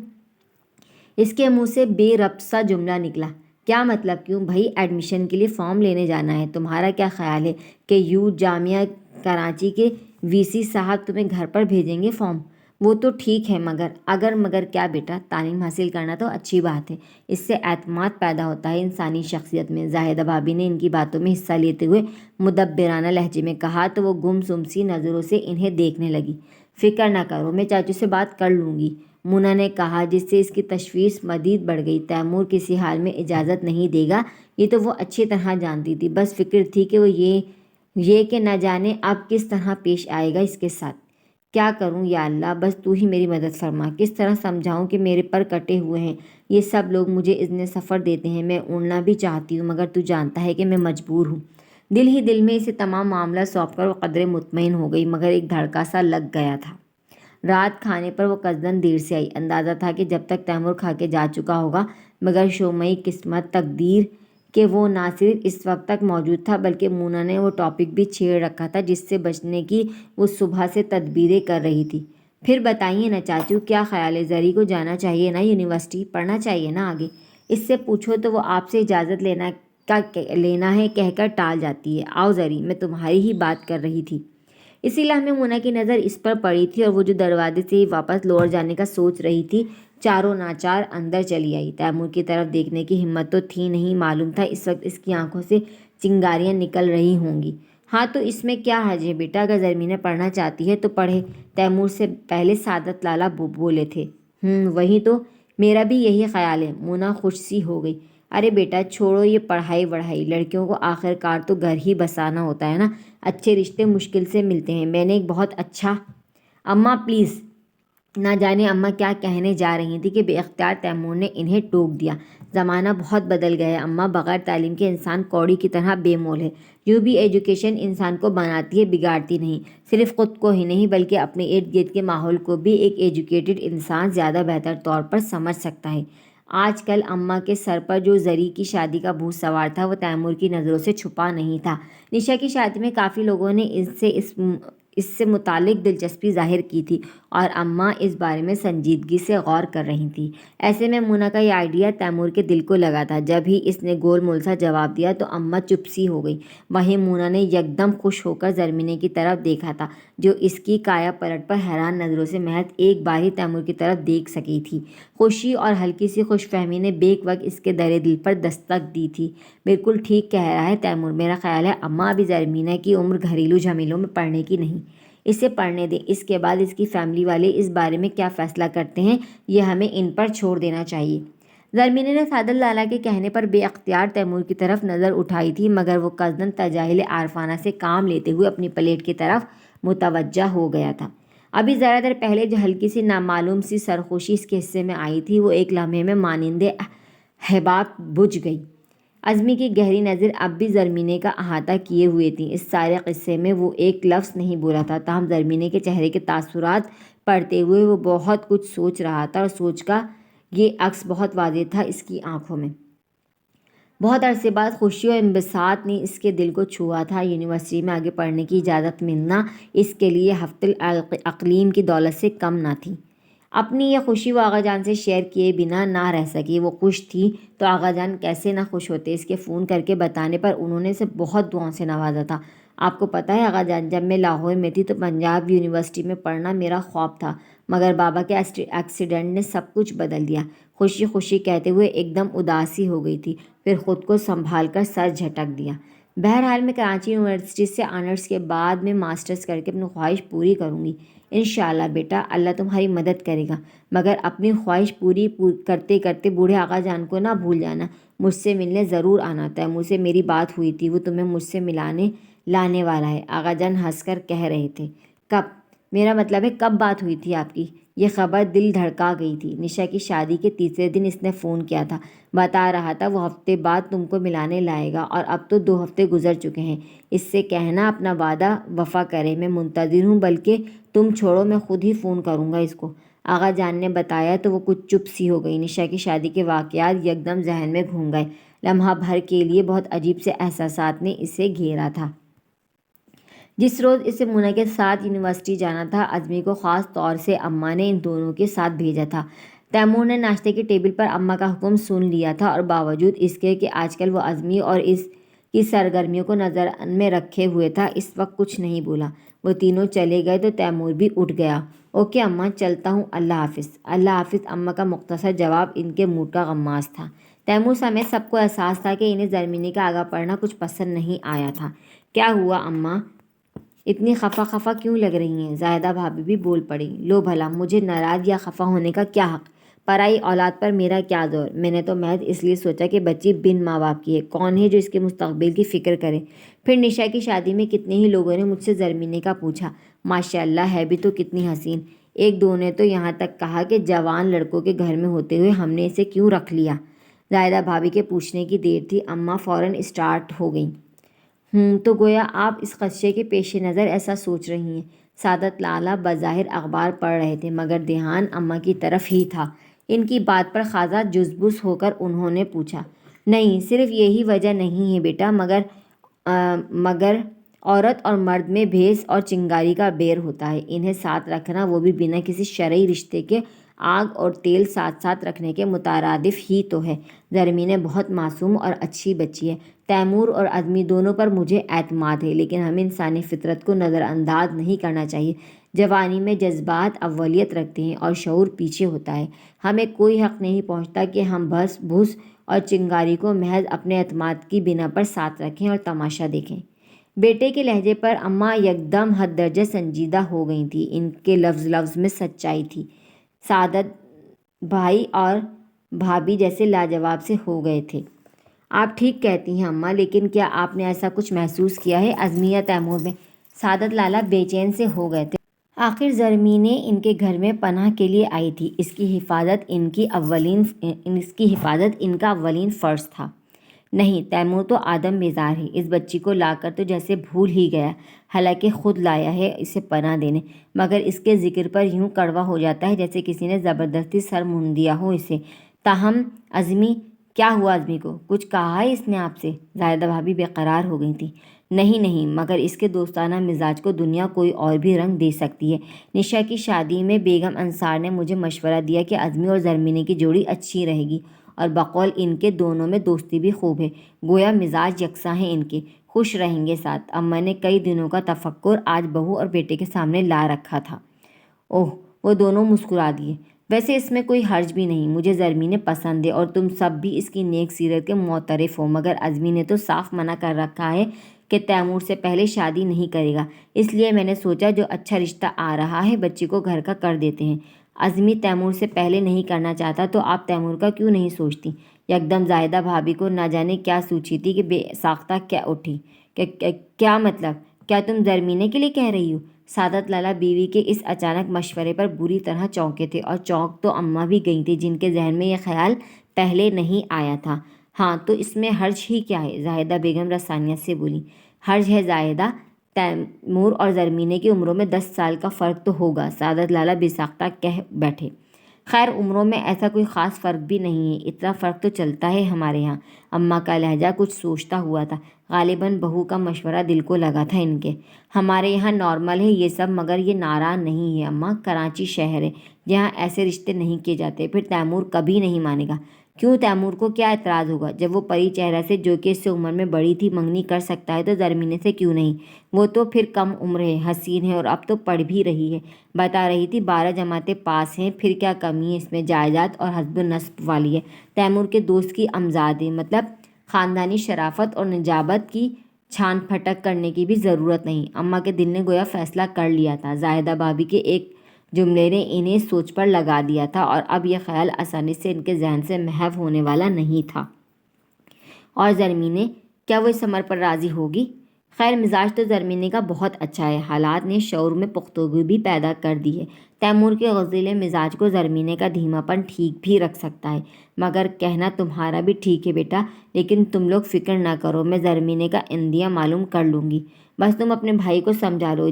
اس کے منہ سے بے ربط سا جملہ نکلا۔ کیا مطلب کیوں؟ بھائی ایڈمیشن کے لیے فارم لینے جانا ہے۔ تمہارا کیا خیال ہے کہ جامعہ کراچی کے VC صاحب تمہیں گھر پر بھیجیں گے فارم؟ وہ تو ٹھیک ہے، مگر کیا بیٹا؟ تعلیم حاصل کرنا تو اچھی بات ہے، اس سے اعتماد پیدا ہوتا ہے انسانی شخصیت میں۔ زاہدہ بھابھی نے ان کی باتوں میں حصہ لیتے ہوئے مدبرانہ لہجے میں کہا تو وہ گمسم سی نظروں سے انہیں دیکھنے لگی۔ فکر نہ کرو، میں چاچو سے بات کر لوں گی، مونا نے کہا، جس سے اس کی تشویش مزید بڑھ گئی۔ تیمور کسی حال میں اجازت نہیں دے گا، یہ تو وہ اچھی طرح جانتی تھی، بس فکر تھی کہ وہ یہ کہ نہ جانے اب کس طرح پیش آئے گا اس کے ساتھ۔ کیا کروں یا اللہ، بس تو ہی میری مدد فرما، کس طرح سمجھاؤں کہ میرے پر کٹے ہوئے ہیں یہ سب لوگ، مجھے اذن سفر دیتے ہیں، میں اڑنا بھی چاہتی ہوں مگر تو جانتا ہے کہ میں مجبور ہوں۔ دل ہی دل میں اسے تمام معاملہ سونپ کر وہ قدرے مطمئن ہو گئی، مگر ایک دھڑکا سا لگ گیا تھا۔ رات کھانے پر وہ قصداً دیر سے آئی، اندازہ تھا کہ جب تک تیمور کھا کے جا چکا ہوگا، مگر شومئی قسمت تقدیر کہ وہ نہ صرف اس وقت تک موجود تھا بلکہ مونا نے وہ ٹاپک بھی چھیڑ رکھا تھا جس سے بچنے کی وہ صبح سے تدبیریں کر رہی تھی۔ پھر بتائیے نا چاچو، کیا خیال ہے؟ زری کو جانا چاہیے نا یونیورسٹی، پڑھنا چاہیے نا آگے؟ اس سے پوچھو تو وہ آپ سے اجازت لینا ہے کہہ کر ٹال جاتی ہے۔ آؤ زری، میں تمہاری ہی بات کر رہی تھی۔ اسی لمحے مونا کی نظر اس پر پڑی تھی اور وہ جو دروازے سے ہی واپس لوٹ جانے کا سوچ رہی تھی، چاروں ناچار اندر چلی آئی۔ تیمور کی طرف دیکھنے کی ہمت تو تھی نہیں، معلوم تھا اس وقت اس کی آنکھوں سے چنگاریاں نکل رہی ہوں گی۔ ہاں تو اس میں کیا حرج ہے بیٹا، اگر زرمینہ پڑھنا چاہتی ہے تو پڑھے، تیمور سے پہلے سعادت لالا بولے تھے۔ وہی تو میرا بھی یہی خیال ہے۔ مونا خوش سی ہو گئی۔ ارے بیٹا چھوڑو یہ پڑھائی، لڑکیوں کو آخر کار تو گھر ہی بسانا ہوتا ہے نا، اچھے رشتے مشکل سے ملتے ہیں۔ میں نے ایک بہت اچھا… اماں پلیز! نہ جانے اماں کیا کہنے جا رہی تھی کہ بے اختیار تیمور نے انہیں ٹوک دیا۔ زمانہ بہت بدل گیا ہے اماں، بغیر تعلیم کے انسان کوڑی کی طرح بے مول ہے۔ یوں بھی ایجوکیشن انسان کو بناتی ہے، بگاڑتی نہیں۔ صرف خود کو ہی نہیں بلکہ اپنے ارد گرد کے ماحول کو بھی ایک ایجوکیٹڈ انسان زیادہ بہتر طور پر سمجھ سکتا ہے۔ آج کل اماں کے سر پر جو زری کی شادی کا بھوت سوار تھا وہ تیمور کی نظروں سے چھپا نہیں تھا۔ نشا کی شادی میں کافی لوگوں نے اس سے متعلق دلچسپی ظاہر کی تھی اور اماں اس بارے میں سنجیدگی سے غور کر رہی تھیں۔ ایسے میں مونا کا یہ آئیڈیا تیمور کے دل کو لگا تھا۔ جب ہی اس نے گول مول سا جواب دیا تو اماں چپ سی ہو گئی۔ وہیں مونا نے یکدم خوش ہو کر زرمینے کی طرف دیکھا تھا، جو اس کی کایا پلٹ پر حیران نظروں سے محض ایک بار ہی تیمور کی طرف دیکھ سکی تھی۔ خوشی اور ہلکی سی خوش فہمی نے بیک وقت اس کے درِ دل پر دستک دی تھی۔ بالکل ٹھیک کہہ رہا ہے تیمور، میرا خیال ہے اماں ابھی زرمینہ کی عمر گھریلو جھمیلوں میں پڑنے کی نہیں، اسے پڑھنے دیں، اس کے بعد اس کی فیملی والے اس بارے میں کیا فیصلہ کرتے ہیں یہ ہمیں ان پر چھوڑ دینا چاہیے۔ زرمینہ نے سعادت لالہ کے کہنے پر بے اختیار تیمور کی طرف نظر اٹھائی تھی، مگر وہ قصداً تجاہل عارفانہ سے کام لیتے ہوئے اپنی پلیٹ کی طرف متوجہ ہو گیا تھا۔ ابھی ذرا دیر پہلے جو ہلکی سی نامعلوم سی سرخوشی اس کے حصے میں آئی تھی وہ ایک لمحے میں مانند حباب بجھ گئی۔ عزمی کی گہری نظر اب بھی زرمینے کا احاطہ کیے ہوئے تھی۔ اس سارے قصے میں وہ ایک لفظ نہیں بولا تھا، تاہم زرمینے کے چہرے کے تاثرات پڑھتے ہوئے وہ بہت کچھ سوچ رہا تھا، اور سوچ کا یہ عکس بہت واضح تھا اس کی آنکھوں میں۔ بہت عرصے بعد خوشی اور انبساط نے اس کے دل کو چھوا تھا۔ یونیورسٹی میں آگے پڑھنے کی اجازت ملنا اس کے لیے ہفت الاقلیم کی دولت سے کم نہ تھی۔ اپنی یہ خوشی وہ آغا جان سے شیئر کیے بنا نہ رہ سکی۔ وہ خوش تھی تو آغا جان کیسے نہ خوش ہوتے۔ اس کے فون کر کے بتانے پر انہوں نے اسے بہت دعاؤں سے نوازا تھا۔ آپ کو پتہ ہے آغا جان، جب میں لاہور میں تھی تو پنجاب یونیورسٹی میں پڑھنا میرا خواب تھا، مگر بابا کے ایکسیڈنٹ نے سب کچھ بدل دیا۔ خوشی خوشی کہتے ہوئے ایک دم اداسی ہو گئی تھی، پھر خود کو سنبھال کر سر جھٹک دیا۔ بہرحال میں کراچی یونیورسٹی سے آنرس کے بعد میں ماسٹرز کر کے اپنی خواہش پوری کروں گی۔ انشاءاللہ بیٹا، اللہ تمہاری مدد کرے گا، مگر اپنی خواہش پوری کرتے کرتے بوڑھے آغا جان کو نہ بھول جانا۔ مجھ سے ملنے ضرور آنا، تیمور سے میری بات ہوئی تھی، وہ تمہیں مجھ سے ملانے لانے والا ہے۔ آغا جان ہنس کر کہہ رہے تھے۔ کب؟ میرا مطلب ہے کب بات ہوئی تھی آپ کی؟ یہ خبر دل دھڑکا گئی تھی۔ نشا کی شادی کے تیسرے دن اس نے فون کیا تھا، بتا رہا تھا وہ ہفتے بعد تم کو ملانے لائے گا، اور اب تو 2 ہفتے گزر چکے ہیں۔ اس سے کہنا اپنا وعدہ وفا کرے، میں منتظر ہوں، بلکہ تم چھوڑو میں خود ہی فون کروں گا اس کو۔ آغا جان نے بتایا تو وہ کچھ چپ سی ہو گئی۔ نشا کی شادی کے واقعات یکدم ذہن میں گھوم گئے۔ لمحہ بھر کے لیے بہت عجیب سے احساسات نے اسے گھیرا تھا۔ جس روز اسے منى کے ساتھ یونیورسٹی جانا تھا، عزمی کو خاص طور سے اماں نے ان دونوں کے ساتھ بھیجا تھا۔ تیمور نے ناشتے کی ٹیبل پر اماں کا حکم سن لیا تھا، اور باوجود اس کے کہ آج کل وہ عزمی اور اس کی سرگرمیوں کو نظر میں رکھے ہوئے تھا، اس وقت کچھ نہیں بولا۔ وہ تینوں چلے گئے تو تیمور بھی اٹھ گیا۔ اوکے اماں، چلتا ہوں، اللہ حافظ۔ اللہ حافظ اماں کا مختصر جواب ان کے موڈ کا غماز تھا۔ تیمور سمیت سب کو احساس تھا کہ انہیں زرمینی کا آگاہ پڑھنا کچھ پسند نہیں آیا تھا۔ کیا ہوا اماں؟ اتنی خفا خفا کیوں لگ رہی ہیں؟ زاہدہ بھابھی بھی بول پڑی۔ لو بھلا، مجھے ناراض یا خفا ہونے کا کیا حق؟ پرائی اولاد پر میرا کیا زور؟ میں نے تو محض اس لیے سوچا کہ بچی بن ماں باپ کی ہے، کون ہے جو اس کے مستقبل کی فکر کرے؟ پھر نشا کی شادی میں کتنے ہی لوگوں نے مجھ سے زرمینے کا پوچھا، ماشاء اللہ ہے بھی تو کتنی حسین۔ ایک دو نے تو یہاں تک کہا کہ جوان لڑکوں کے گھر میں ہوتے ہوئے ہم نے اسے کیوں رکھ لیا؟ زاہدہ بھابھی کے پوچھنے کی دیر تھی، اماں فوراً اسٹارٹ ہو گئیں۔ تو گویا آپ اس خدشے کے پیش نظر ایسا سوچ رہی ہیں۔ سعادت لالہ بظاہر اخبار پڑھ رہے تھے، مگر دھیان اماں کی طرف ہی تھا۔ ان کی بات پر خاصا جزبز ہو کر انہوں نے پوچھا، نہیں، صرف یہی وجہ نہیں ہے بیٹا، مگر عورت اور مرد میں بھیس اور چنگاری کا بیر ہوتا ہے، انہیں ساتھ رکھنا، وہ بھی بنا کسی شرعی رشتے کے، آگ اور تیل ساتھ ساتھ رکھنے کے مترادف ہی تو ہے۔ زرمینہ بہت معصوم اور اچھی بچی ہے۔ تیمور اور عزمی دونوں پر مجھے اعتماد ہے، لیکن ہمیں انسانی فطرت کو نظر انداز نہیں کرنا چاہیے۔ جوانی میں جذبات اولیت رکھتے ہیں اور شعور پیچھے ہوتا ہے۔ ہمیں کوئی حق نہیں پہنچتا کہ ہم بس بھس اور چنگاری کو محض اپنے اعتماد کی بنا پر ساتھ رکھیں اور تماشا دیکھیں۔ بیٹے کے لہجے پر اماں یکدم حد درجہ سنجیدہ ہو گئی تھیں۔ ان کے لفظ میں سچائی تھی۔ سعادت بھائی اور بھابھی جیسے لاجواب سے ہو گئے تھے۔ آپ ٹھیک کہتی ہیں اماں، لیکن کیا آپ نے ایسا کچھ محسوس کیا ہے عزمی یا تیمور میں؟ سعادت لالہ بے چین سے ہو گئے تھے۔ آخر زرمینہ ان کے گھر میں پناہ کے لیے آئی تھی، اس کی حفاظت ان کا اولین فرض تھا۔ نہیں، تیمور تو آدم بیزار ہے، اس بچی کو لا کر تو جیسے بھول ہی گیا، حالانکہ خود لایا ہے اسے پناہ دینے، مگر اس کے ذکر پر یوں کڑوا ہو جاتا ہے جیسے کسی نے زبردستی سر مونڈ دیا ہو اسے۔ تاہم عزمی، کیا ہوا عزمی کو؟ کچھ کہا ہے اس نے آپ سے؟ زاہدہ بھابھی بے قرار ہو گئی تھیں۔ نہیں، مگر اس کے دوستانہ مزاج کو دنیا کوئی اور بھی رنگ دے سکتی ہے۔ نشا کی شادی میں بیگم انصار نے مجھے مشورہ دیا کہ عزمی اور زرمینہ کی جوڑی اچھی رہے گی، اور بقول ان کے دونوں میں دوستی بھی خوب ہے، گویا مزاج یکساں ہیں ان کے، خوش رہیں گے ساتھ۔ اماں نے کئی دنوں کا تفکر آج بہو اور بیٹے کے سامنے لا رکھا تھا۔ اوہ، وہ دونوں مسکرا دیے۔ ویسے اس میں کوئی حرج بھی نہیں، مجھے زرمین پسند ہے اور تم سب بھی اس کی نیک سیرت کے معترف ہو، مگر عزمی نے تو صاف منع کر رکھا ہے کہ تیمور سے پہلے شادی نہیں کرے گا، اس لیے میں نے سوچا جو اچھا رشتہ آ رہا ہے بچی کو گھر کا کر دیتے ہیں۔ عزمی تیمور سے پہلے نہیں کرنا چاہتا تو آپ تیمور کا کیوں نہیں سوچتی؟ یکدم زاہدہ بھابھی کو نہ جانے کیا سوچی تھی کہ بے ساختہ کیا اٹھی۔ کیا مطلب؟ کیا تم زرمینے کے لیے کہہ رہی ہو؟ سعادت لالا بیوی کے اس اچانک مشورے پر بری طرح چونکے تھے، اور چونک تو اماں بھی گئی تھی جن کے ذہن میں یہ خیال پہلے نہیں آیا تھا۔ ہاں تو اس میں حرج ہی کیا ہے؟ زاہدہ بیگم رسانیت سے بولی۔ حرج ہے زاہدہ، تیمور اور زرمینے کی عمروں میں 10 سال کا فرق تو ہوگا، سعادت لالا بے ساختہ کہہ بیٹھے۔ خیر عمروں میں ایسا کوئی خاص فرق بھی نہیں ہے، اتنا فرق تو چلتا ہے ہمارے یہاں۔ اماں کا لہجہ کچھ سوچتا ہوا تھا، غالباً بہو کا مشورہ دل کو لگا تھا ان کے۔ ہمارے یہاں نارمل ہے یہ سب، مگر یہ ناران نہیں ہے اماں، کراچی شہر ہے جہاں ایسے رشتے نہیں کیے جاتے، پھر تیمور کبھی نہیں مانے گا۔ کیوں تیمور کو کیا اعتراض ہوگا؟ جب وہ پری چہرہ سے جو کہ اس سے عمر میں بڑی تھی منگنی کر سکتا ہے تو زرمینے سے کیوں نہیں؟ وہ تو پھر کم عمر ہے، حسین ہے اور اب تو پڑھ بھی رہی ہے، بتا رہی تھی 12 جماعتیں پاس ہیں، پھر کیا کمی ہے اس میں؟ جائیداد اور حسب نسب والی ہے، تیمور کے دوست کی امزاد ہے، مطلب خاندانی شرافت اور نجابت کی چھان پھٹک کرنے کی بھی ضرورت نہیں۔ اماں کے دل نے گویا فیصلہ کر لیا تھا، زاہدہ بھابھی کے ایک جملے نے انہیں سوچ پر لگا دیا تھا، اور اب یہ خیال آسانی سے ان کے ذہن سے محو ہونے والا نہیں تھا۔ اور زرمینے، کیا وہ اس امر پر راضی ہوگی؟ خیر مزاج تو زرمینے کا بہت اچھا ہے، حالات نے شعور میں پختگی بھی پیدا کر دی ہے۔ تیمور کے غضیل مزاج کو زرمینے کا دھیما پن ٹھیک بھی رکھ سکتا ہے، مگر کہنا تمہارا بھی ٹھیک ہے بیٹا، لیکن تم لوگ فکر نہ کرو، میں زرمینے کا اندیہ معلوم کر لوں گی۔ بس تم اپنے بھائی کو سمجھا لو،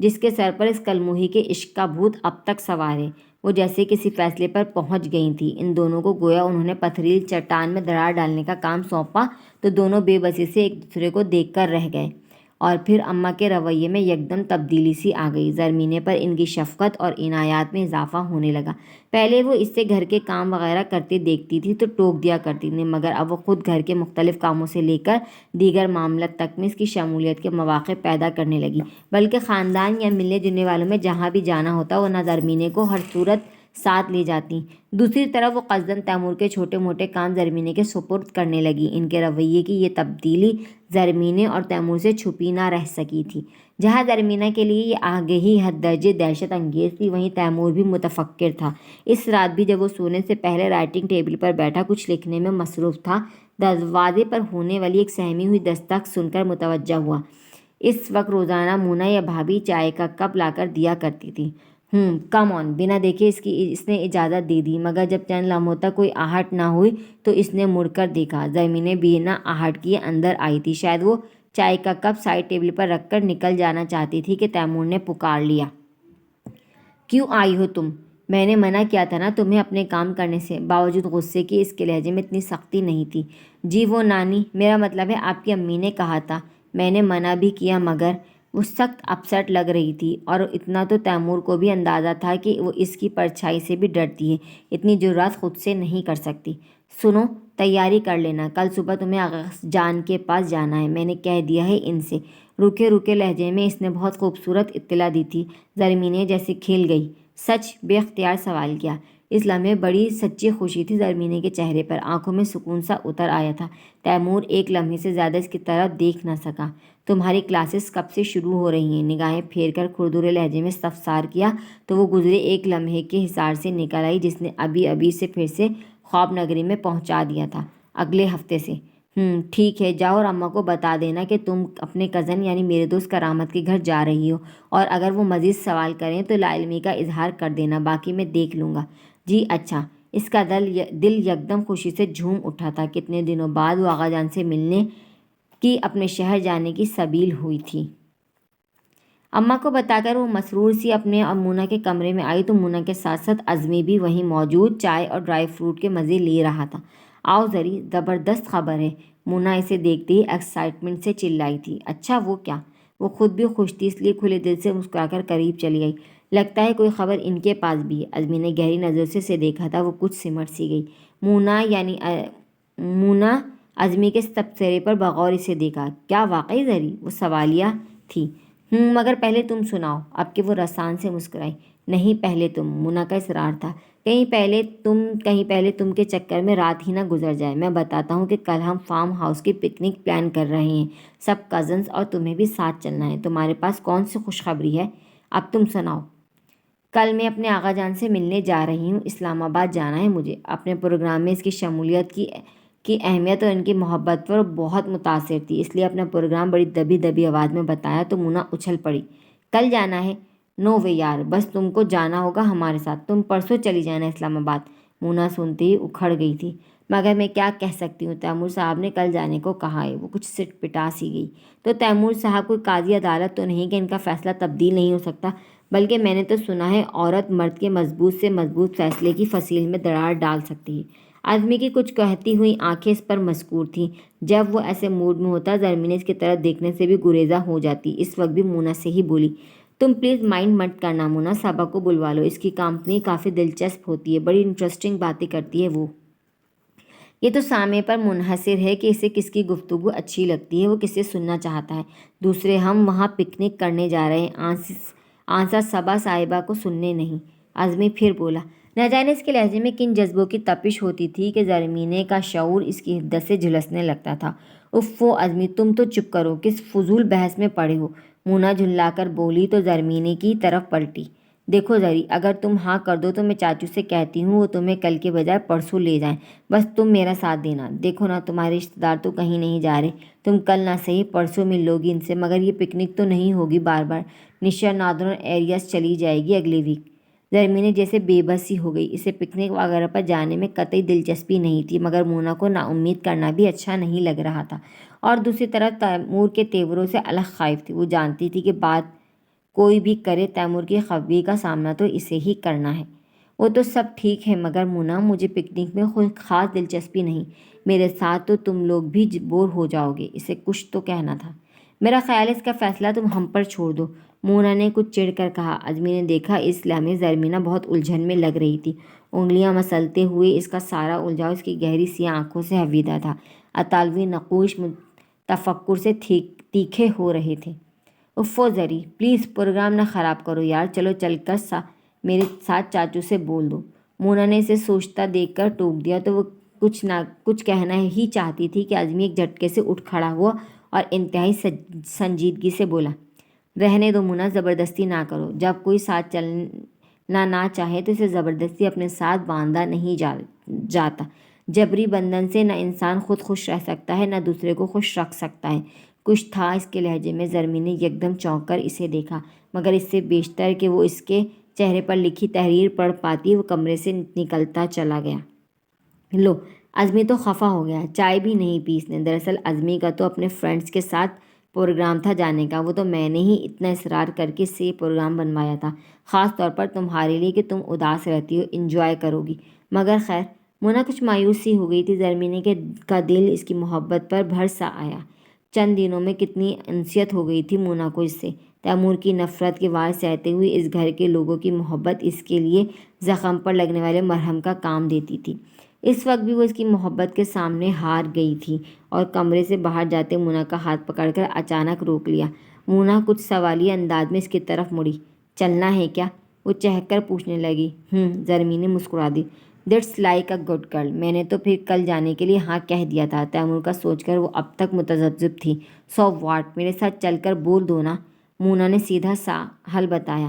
جس کے سر پر اس کلموہی کے عشق کا بھوت اب تک سوار ہے۔ وہ جیسے کسی فیصلے پر پہنچ گئی تھیں، ان دونوں کو گویا انہوں نے پتھریلی چٹان میں دراڑ ڈالنے کا کام سونپا تو دونوں بے بسی سے ایک دوسرے کو دیکھ کر رہ گئے، اور پھر اماں کے رویے میں یکدم تبدیلی سی آ گئی، زرمینے پر ان کی شفقت اور عنایات میں اضافہ ہونے لگا۔ پہلے وہ اس سے گھر کے کام وغیرہ کرتے دیکھتی تھی تو ٹوک دیا کرتی تھی، مگر اب وہ خود گھر کے مختلف کاموں سے لے کر دیگر معاملات تک میں اس کی شمولیت کے مواقع پیدا کرنے لگی، بلکہ خاندان یا ملنے جلنے والوں میں جہاں بھی جانا ہوتا وہ نہ زرمینے کو ہر صورت ساتھ لے جاتی۔ دوسری طرف وہ قصداً تیمور کے چھوٹے موٹے کام زرمینے کے سپرد کرنے لگی۔ ان کے رویے کی یہ تبدیلی زرمینے اور تیمور سے چھپی نہ رہ سکی تھی۔ جہاں زرمینہ کے لیے یہ آگہی حد درجے دہشت انگیز تھی، وہیں تیمور بھی متفکر تھا۔ اس رات بھی جب وہ سونے سے پہلے رائٹنگ ٹیبل پر بیٹھا کچھ لکھنے میں مصروف تھا، دروازے پر ہونے والی ایک سہمی ہوئی دستک سن کر متوجہ ہوا۔ اس وقت روزانہ مونا یا بھابھی چائے کا کپ لا کر دیا کرتی تھی۔ کم آن، بنا دیکھے اس نے اجازت دے دی، مگر جب چند لمحوں تک کوئی آہٹ نہ ہوئی تو اس نے مڑ کر دیکھا۔ زرمینے بنا آہٹ کیے اندر آئی تھی، شاید وہ چائے کا کپ سائڈ ٹیبل پر رکھ کر نکل جانا چاہتی تھی کہ تیمور نے پکار لیا۔ کیوں آئی ہو تم؟ میں نے منع کیا تھا نا تمہیں اپنے کام کرنے سے۔ باوجود غصے کے اس کے لہجے میں اتنی سختی نہیں تھی۔ جی وہ نانی، میرا مطلب ہے آپ کی امی نے کہا تھا، میں نے منع بھی کیا، مگر وہ سخت اپسٹ لگ رہی تھی، اور اتنا تو تیمور کو بھی اندازہ تھا کہ وہ اس کی پرچھائی سے بھی ڈرتی ہے، اتنی جرات خود سے نہیں کر سکتی۔ سنو، تیاری کر لینا، کل صبح تمہیں آغا جان کے پاس جانا ہے، میں نے کہہ دیا ہے ان سے۔ روکھے روکھے لہجے میں اس نے بہت خوبصورت اطلاع دی تھی۔ زرمینے جیسے کھل گئی۔ سچ؟ بے اختیار سوال کیا۔ اس لمحے بڑی سچی خوشی تھی زرمینے کے چہرے پر، آنکھوں میں سکون سا اتر آیا تھا۔ تیمور ایک لمحے سے زیادہ اس کی طرف دیکھ نہ سکا۔ تمہاری کلاسز کب سے شروع ہو رہی ہیں؟ نگاہیں پھیر کر کھردرے لہجے میں استفسار کیا تو وہ گزرے ایک لمحے کے حصار سے نکل آئی جس نے ابھی ابھی سے پھر سے خواب نگری میں پہنچا دیا تھا۔ اگلے ہفتے سے۔ ٹھیک ہے، جاؤ اور اماں کو بتا دینا کہ تم اپنے کزن یعنی میرے دوست کرامت کے گھر جا رہی ہو، اور اگر وہ مزید سوال کریں تو لا علمی کا اظہار کر دینا، باقی میں دیکھ لوں گا۔ جی اچھا۔ اس کا دل یکدم خوشی سے جھوم اٹھا تھا، کتنے دنوں بعد وہ آغا جان سے ملنے کی اپنے شہر جانے کی سبیل ہوئی تھی۔ اماں کو بتا کر وہ مسرور سی اپنے اور مونا کے کمرے میں آئی تو مونا کے ساتھ ساتھ عزمی بھی وہیں موجود چائے اور ڈرائی فروٹ کے مزے لے رہا تھا۔ آؤ زری، زبردست خبر ہے، مونا اسے دیکھتے ہی ایکسائٹمنٹ سے چلائی تھی۔ اچھا وہ کیا؟ وہ خود بھی خوش تھی، اس لیے کھلے دل سے مسکرا کر قریب چلی گئی۔ لگتا ہے کوئی خبر ان کے پاس بھی ہے۔ عزمی نے گہری نظر سے اسے دیکھا تھا، وہ کچھ سمٹ سی گئی۔ مونا عزمی کے تبصرے پر بغور اسے دیکھا۔ کیا واقعی زری؟ وہ سوالیہ تھی۔ مگر پہلے تم سناؤ، اب کہ وہ رسان سے مسکرائی۔ نہیں پہلے تم، مونا کا اصرار تھا، کہیں پہلے تم کے چکر میں رات ہی نہ گزر جائے۔ میں بتاتا ہوں کہ کل ہم فارم ہاؤس کی پکنک پلان کر رہے ہیں، سب کزنز اور تمہیں بھی ساتھ چلنا ہے۔ تمہارے پاس کون سی خوشخبری ہے؟ اب تم سناؤ۔ کل میں اپنے آقا جان سے ملنے جا رہی ہوں، اسلام آباد جانا ہے مجھے۔ اپنے پروگرام میں اس کی شمولیت کی اہمیت اور ان کی محبت پر بہت متاثر تھی، اس لیے اپنا پروگرام بڑی دبی دبی آواز میں بتایا تو مونا اچھل پڑی۔ کل جانا ہے؟ نو وے یار، بس تم کو جانا ہوگا ہمارے ساتھ، تم پرسوں چلی جانا اسلام آباد۔ مونا سنتے ہی اکھڑ گئی تھی۔ مگر میں کیا کہہ سکتی ہوں، تیمور صاحب نے کل جانے کو کہا ہے۔ وہ کچھ سٹ پٹا سی گئی۔ تو تیمور صاحب کوئی قاضی عدالت تو نہیں کہ ان کا فیصلہ تبدیل نہیں ہو سکتا؟ بلکہ میں نے تو سنا ہے عورت مرد کے مضبوط سے مضبوط فیصلے کی فصیل میں دراڑ ڈال سکتی ہے۔ عزمی کی کچھ کہتی ہوئی آنکھیں اس پر مسکور تھیں۔ جب وہ ایسے موڈ میں ہوتا زرمین اس کی طرف دیکھنے سے بھی گریزاں ہو جاتی۔ اس وقت بھی مونا سے ہی بولی، تم پلیز مائنڈ مت کرنا مونا، صبا کو بلوا لو، اس کی کمپنی کافی دلچسپ ہوتی ہے، بڑی انٹرسٹنگ باتیں کرتی ہے وہ۔ یہ تو سامع پر منحصر ہے کہ اسے کس کی گفتگو اچھی لگتی ہے، وہ کسے سننا چاہتا ہے۔ دوسرے ہم وہاں پکنک کرنے جا رہے ہیں، آنسا صبا صاحبہ کو سننے نہیں۔ عزمی پھر بولا۔ نہ جانے اس کے لہجے میں کن جذبوں کی تپش ہوتی تھی کہ زرمینے کا شعور اس کی حدت سے جھلسنے لگتا تھا۔ افو عزمی، تم تو چپ کرو، کس فضول بحث میں پڑے ہو؟ مونا جھلا کر بولی تو زرمینے کی طرف پلٹی۔ دیکھو زری، اگر تم ہاں کر دو تو میں چاچو سے کہتی ہوں وہ تمہیں کل کے بجائے پرسوں لے جائیں، بس تم میرا ساتھ دینا۔ دیکھو نا، تمہارے رشتہ دار تو کہیں نہیں جا رہے، تم کل نہ صحیح پرسوں مل لو گی ان سے، مگر یہ پکنک تو نہیں ہوگی بار بار، نشا نادرن ایریاز چلی جائے گی اگلے ویک۔ زرمینے جیسے بے بسی ہو گئی، اسے پکنک وغیرہ پر جانے میں قطعی دلچسپی نہیں تھی، مگر مونا کو نا امید کرنا بھی اچھا نہیں لگ رہا تھا، اور دوسری طرف تیمور کے تیوروں سے الگ خائف تھی۔ وہ جانتی تھی کہ بات کوئی بھی کرے تیمور کی خفگی کا سامنا تو اسے ہی کرنا ہے۔ وہ تو سب ٹھیک ہے مگر مونا، مجھے پکنک میں کوئی خاص دلچسپی نہیں، میرے ساتھ تو تم لوگ بھی بور ہو جاؤ گے، اسے کچھ تو کہنا تھا۔ میرا خیال ہے اس کا فیصلہ تم ہم پر چھوڑ دو، مونا نے کچھ چڑ کر کہا۔ عزمی نے دیکھا اس لمحے زرمینہ بہت الجھن میں لگ رہی تھی، انگلیاں مسلتے ہوئے اس کا سارا الجھاؤ اس کی گہری سیاہ آنکھوں سے حویدہ تھا، اطالوی نقوش تفکر سے تیکھے ہو رہے تھے۔ افو زری، پلیز پروگرام نہ خراب کرو یار، چلو چل کر میرے ساتھ چاچو سے بول دو۔ مونا نے اسے سوچتا دیکھ کر ٹوک دیا تو وہ کچھ کہنا ہی چاہتی تھی کہ عزمی ایک جھٹکے سے اٹھ کھڑا ہوا اور انتہائی سنجیدگی سے بولا، رہنے دو مونا، زبردستی نہ کرو، جب کوئی ساتھ چلنا نہ چاہے تو اسے زبردستی اپنے ساتھ باندھا نہیں جاتا۔ جبری بندھن سے نہ انسان خود خوش رہ سکتا ہے، نہ دوسرے کو خوش رکھ سکتا ہے۔ کچھ تھا اس کے لہجے میں، زرمین نے یکدم چونک کر اسے دیکھا، مگر اس سے بیشتر کہ وہ اس کے چہرے پر لکھی تحریر پڑھ پاتی، وہ کمرے سے نکلتا چلا گیا۔ لو، عزمی تو خفا ہو گیا، چائے بھی نہیں پی اس نے۔ دراصل عزمی کا تو اپنے فرینڈز کے ساتھ پروگرام تھا جانے کا، وہ تو میں نے ہی اتنا اصرار کر کے سے پروگرام بنوایا تھا، خاص طور پر تمہارے لیے کہ تم اداس رہتی ہو، انجوائے کرو گی۔ مگر خیر، مونا کچھ مایوس سی ہو گئی تھی، زرمینے کا دل اس کی محبت پر بھر سا آیا۔ چند دنوں میں کتنی انسیت ہو گئی تھی مونا کو اس سے۔ تیمور کی نفرت کے وار سہتے ہوئے اس گھر کے لوگوں کی محبت اس کے لیے زخم پر لگنے والے مرہم کا کام دیتی تھی۔ اس وقت بھی وہ اس کی محبت کے سامنے ہار گئی تھی، اور کمرے سے باہر جاتے مونا کا ہاتھ پکڑ کر اچانک روک لیا۔ مونا کچھ سوالیہ انداز میں اس کی طرف مڑی۔ چلنا ہے کیا؟ وہ چہک کر پوچھنے لگی۔ زرمین نے مسکرا دی۔ That's like a good girl, میں نے تو پھر کل جانے کے لیے ہاں کہہ دیا تھا۔ تیمور کا سوچ کر وہ اب تک متذبذب تھی۔ سو واٹ، میرے ساتھ چل کر بول دو نا، مونا نے سیدھا سا حل بتایا۔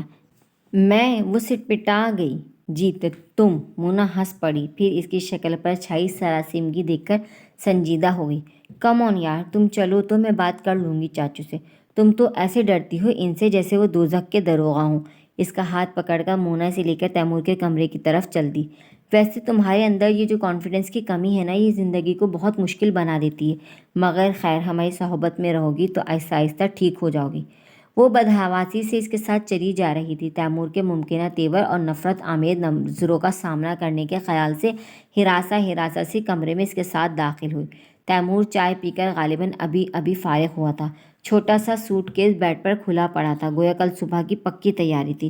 وہ سٹپٹا گئی۔ جی تم، مونا ہنس پڑی، پھر اس کی شکل پر چھائی سراسیمگی دیکھ کر سنجیدہ ہو گئی۔ کم آن یار، تم چلو تو میں بات کر لوں گی چاچو سے، تم تو ایسے ڈرتی ہو ان سے جیسے وہ دوزخ کے داروغہ ہوں۔ اس کا ہاتھ پکڑ کر مونا سے لے کر تیمور کے کمرے کی طرف چل دی۔ ویسے تمہارے اندر یہ جو کانفیڈنس کی کمی ہے نا، یہ زندگی کو بہت مشکل بنا دیتی ہے، مگر خیر ہماری صحبت میں رہو گی تو آہستہ آہستہ ٹھیک ہو جاؤ گی۔ وہ بدحواسی سے اس کے ساتھ چلی جا رہی تھی، تیمور کے ممکنہ تیور اور نفرت آمیز نظروں کا سامنا کرنے کے خیال سے ہراساں سی کمرے میں اس کے ساتھ داخل ہوئی۔ تیمور چائے پی کر غالباً ابھی فارغ ہوا تھا۔ چھوٹا سا سوٹ کیس بیڈ پر کھلا پڑا تھا، گویا کل صبح کی پکی تیاری تھی۔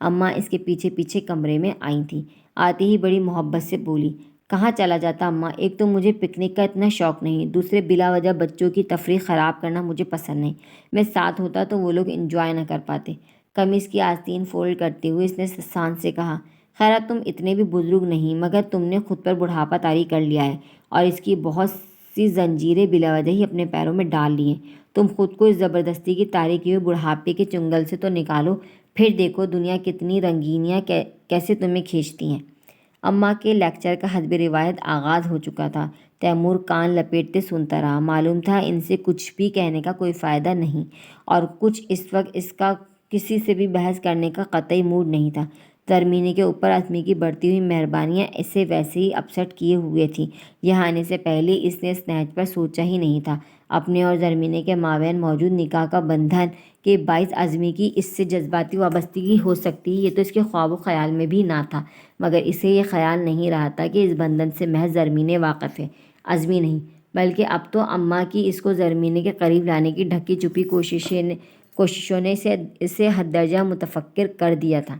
اماں اس کے پیچھے پیچھے کمرے میں آئی تھیں۔ آتے ہی بڑی محبت سے بولی، کہاں چلا جاتا اماں؟ ایک تو مجھے پکنک کا اتنا شوق نہیں، دوسرے بلا وجہ بچوں کی تفریح خراب کرنا مجھے پسند نہیں۔ میں ساتھ ہوتا تو وہ لوگ انجوائے نہ کر پاتے۔ قمیص کی آستین فولڈ کرتے ہوئے اس نے شان سے کہا، خیر اب تم اتنے بھی بزرگ نہیں، مگر تم نے خود پر بڑھاپا طاری کر لیا ہے اور اس کی بہت سی زنجیریں بلا وجہ ہی اپنے پیروں میں ڈال لی ہیں۔ تم خود کو اس زبردستی کی طاری کیے ہوئے بڑھاپے کے چنگل سے تو نکالو، پھر دیکھو دنیا کتنی رنگینیاں کیسے تمہیں کھینچتی ہیں۔ اماں کے لیکچر کا حسب روایت آغاز ہو چکا تھا۔ تیمور کان لپیٹتے سنتا رہا۔ معلوم تھا ان سے کچھ بھی کہنے کا کوئی فائدہ نہیں اور کچھ اس وقت اس کا کسی سے بھی بحث کرنے کا قطعی موڈ نہیں تھا۔ زرمینے کے اوپر عظمی کی بڑھتی ہوئی مہربانیاں اسے ویسے ہی اپسٹ کیے ہوئے تھیں۔ یہاں آنے سے پہلے اس نے سنیچ پر سوچا ہی نہیں تھا۔ اپنے اور زرمینے کے مابین موجود نکاح کا بندھن کے باعث عظمی کی اس سے جذباتی وابستگی ہو سکتی ہے، یہ تو اس کے خواب و خیال میں بھی نہ تھا، مگر اسے یہ خیال نہیں رہا تھا کہ اس بندھن سے محض زرمینے واقف ہے، عظمی نہیں، بلکہ اب تو اماں کی اس کو زرمینے کے قریب لانے کی ڈھکی چھپی کوششوں نے اسے حد درجہ متفکر کر دیا تھا۔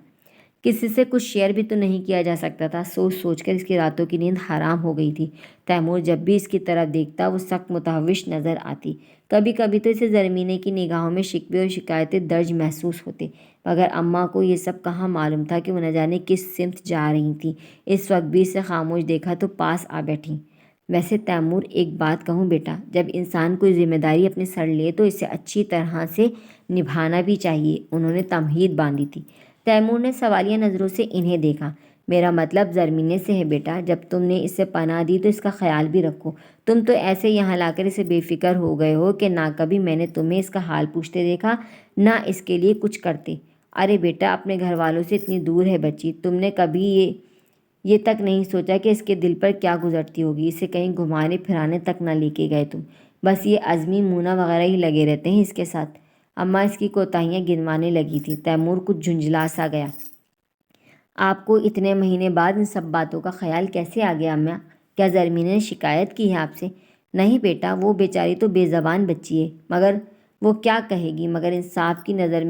کسی سے کچھ شیئر بھی تو نہیں کیا جا سکتا تھا۔ سوچ سوچ کر اس کی راتوں کی نیند حرام ہو گئی تھی۔ تیمور جب بھی اس کی طرف دیکھتا وہ سخت متوحش نظر آتی۔ کبھی کبھی تو اسے زرمینے کی نگاہوں میں شکوے اور شکایتیں درج محسوس ہوتے، مگر اماں کو یہ سب کہاں معلوم تھا کہ وہ نہ جانے کس سمت جا رہی تھیں۔ اس وقت بھی اسے خاموش دیکھا تو پاس آ بیٹھیں۔ ویسے تیمور ایک بات کہوں بیٹا، جب انسان کوئی ذمہ داری اپنے سر لے تو اسے اچھی طرح سے نبھانا بھی چاہیے، انہوں نے تمہید باندھی تھی۔ تیمور نے سوالیہ نظروں سے انہیں دیکھا۔ میرا مطلب زرمینے سے ہے بیٹا، جب تم نے اسے پناہ دی تو اس کا خیال بھی رکھو۔ تم تو ایسے یہاں لا کر اسے بے فکر ہو گئے ہو کہ نہ کبھی میں نے تمہیں اس کا حال پوچھتے دیکھا، نہ اس کے لیے کچھ کرتے۔ ارے بیٹا، اپنے گھر والوں سے اتنی دور ہے بچی، تم نے کبھی یہ تک نہیں سوچا کہ اس کے دل پر کیا گزرتی ہوگی؟ اسے کہیں گھمانے پھرانے تک نہ لے کے گئے تم، بس یہ عزمی مونا وغیرہ ہی لگے رہتے ہیں اس کے ساتھ۔ اماں اس کی کوتاہیاں گنوانے لگی تھی۔ تیمور کچھ جھنجھلا سا گیا۔ آپ کو اتنے مہینے بعد ان سب باتوں کا خیال کیسے آ گیا اماں؟ کیا زرمینے نے شکایت کی ہے آپ سے؟ نہیں بیٹا، وہ بیچاری تو بے زبان بچی ہے، مگر وہ کیا کہے گی؟ مگر انصاف کی نظر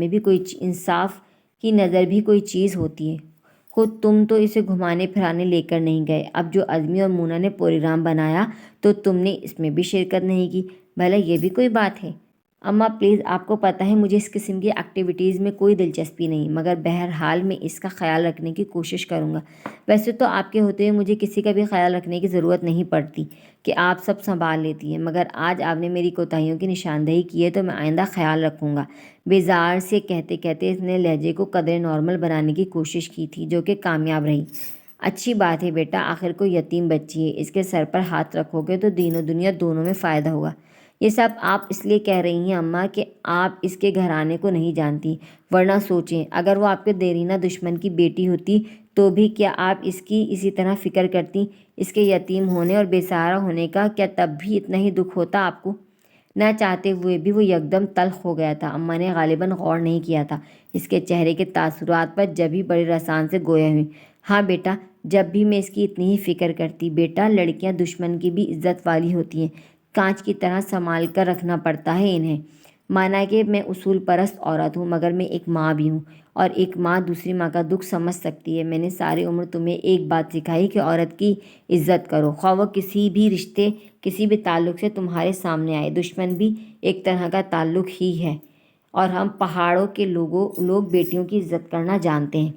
بھی کوئی چیز ہوتی ہے۔ خود تم تو اسے گھمانے پھرانے لے کر نہیں گئے، اب جو عظمی اور مونا نے پروگرام بنایا تو تم نے اس میں بھی شرکت نہیں کی، بھلا یہ بھی کوئی بات ہے؟ اماں پلیز، آپ کو پتہ ہے مجھے اس قسم کی ایکٹیویٹیز میں کوئی دلچسپی نہیں، مگر بہرحال میں اس کا خیال رکھنے کی کوشش کروں گا۔ ویسے تو آپ کے ہوتے ہوئے مجھے کسی کا بھی خیال رکھنے کی ضرورت نہیں پڑتی کہ آپ سب سنبھال لیتی ہیں، مگر آج آپ نے میری کوتاہیوں کی نشاندہی کی ہے تو میں آئندہ خیال رکھوں گا۔ بیزار سے کہتے کہتے اس نے لہجے کو قدرے نارمل بنانے کی کوشش کی تھی، جو کہ کامیاب رہی۔ اچھی بات ہے بیٹا، آخر کوئی یتیم بچی ہے، اس کے سر پر ہاتھ رکھو گے تو دین و دنیا دونوں میں فائدہ ہوگا۔ یہ سب آپ اس لیے کہہ رہی ہیں اماں کہ آپ اس کے گھرانے کو نہیں جانتی، ورنہ سوچیں اگر وہ آپ کے دیرینہ دشمن کی بیٹی ہوتی تو بھی کیا آپ اس کی اسی طرح فکر کرتی؟ اس کے یتیم ہونے اور بے سہارا ہونے کا کیا تب بھی اتنا ہی دکھ ہوتا آپ کو؟ نہ چاہتے ہوئے بھی وہ یکدم تلخ ہو گیا تھا۔ اماں نے غالباً غور نہیں کیا تھا اس کے چہرے کے تاثرات پر، جب ہی بڑے رسان سے گویا ہوئی۔ ہاں بیٹا، جب بھی میں اس کی اتنی ہی فکر کرتی۔ بیٹا، لڑکیاں دشمن کی بھی عزت والی ہوتی ہیں، کانچ کی طرح سنبھال کر رکھنا پڑتا ہے انہیں۔ مانا کہ میں اصول پرست عورت ہوں، مگر میں ایک ماں بھی ہوں، اور ایک ماں دوسری ماں کا دکھ سمجھ سکتی ہے۔ میں نے ساری عمر تمہیں ایک بات سکھائی کہ عورت کی عزت کرو، خواہ وہ کسی بھی رشتے کسی بھی تعلق سے تمہارے سامنے آئے۔ دشمن بھی ایک طرح کا تعلق ہی ہے، اور ہم پہاڑوں کے لوگ بیٹیوں کی عزت کرنا جانتے ہیں۔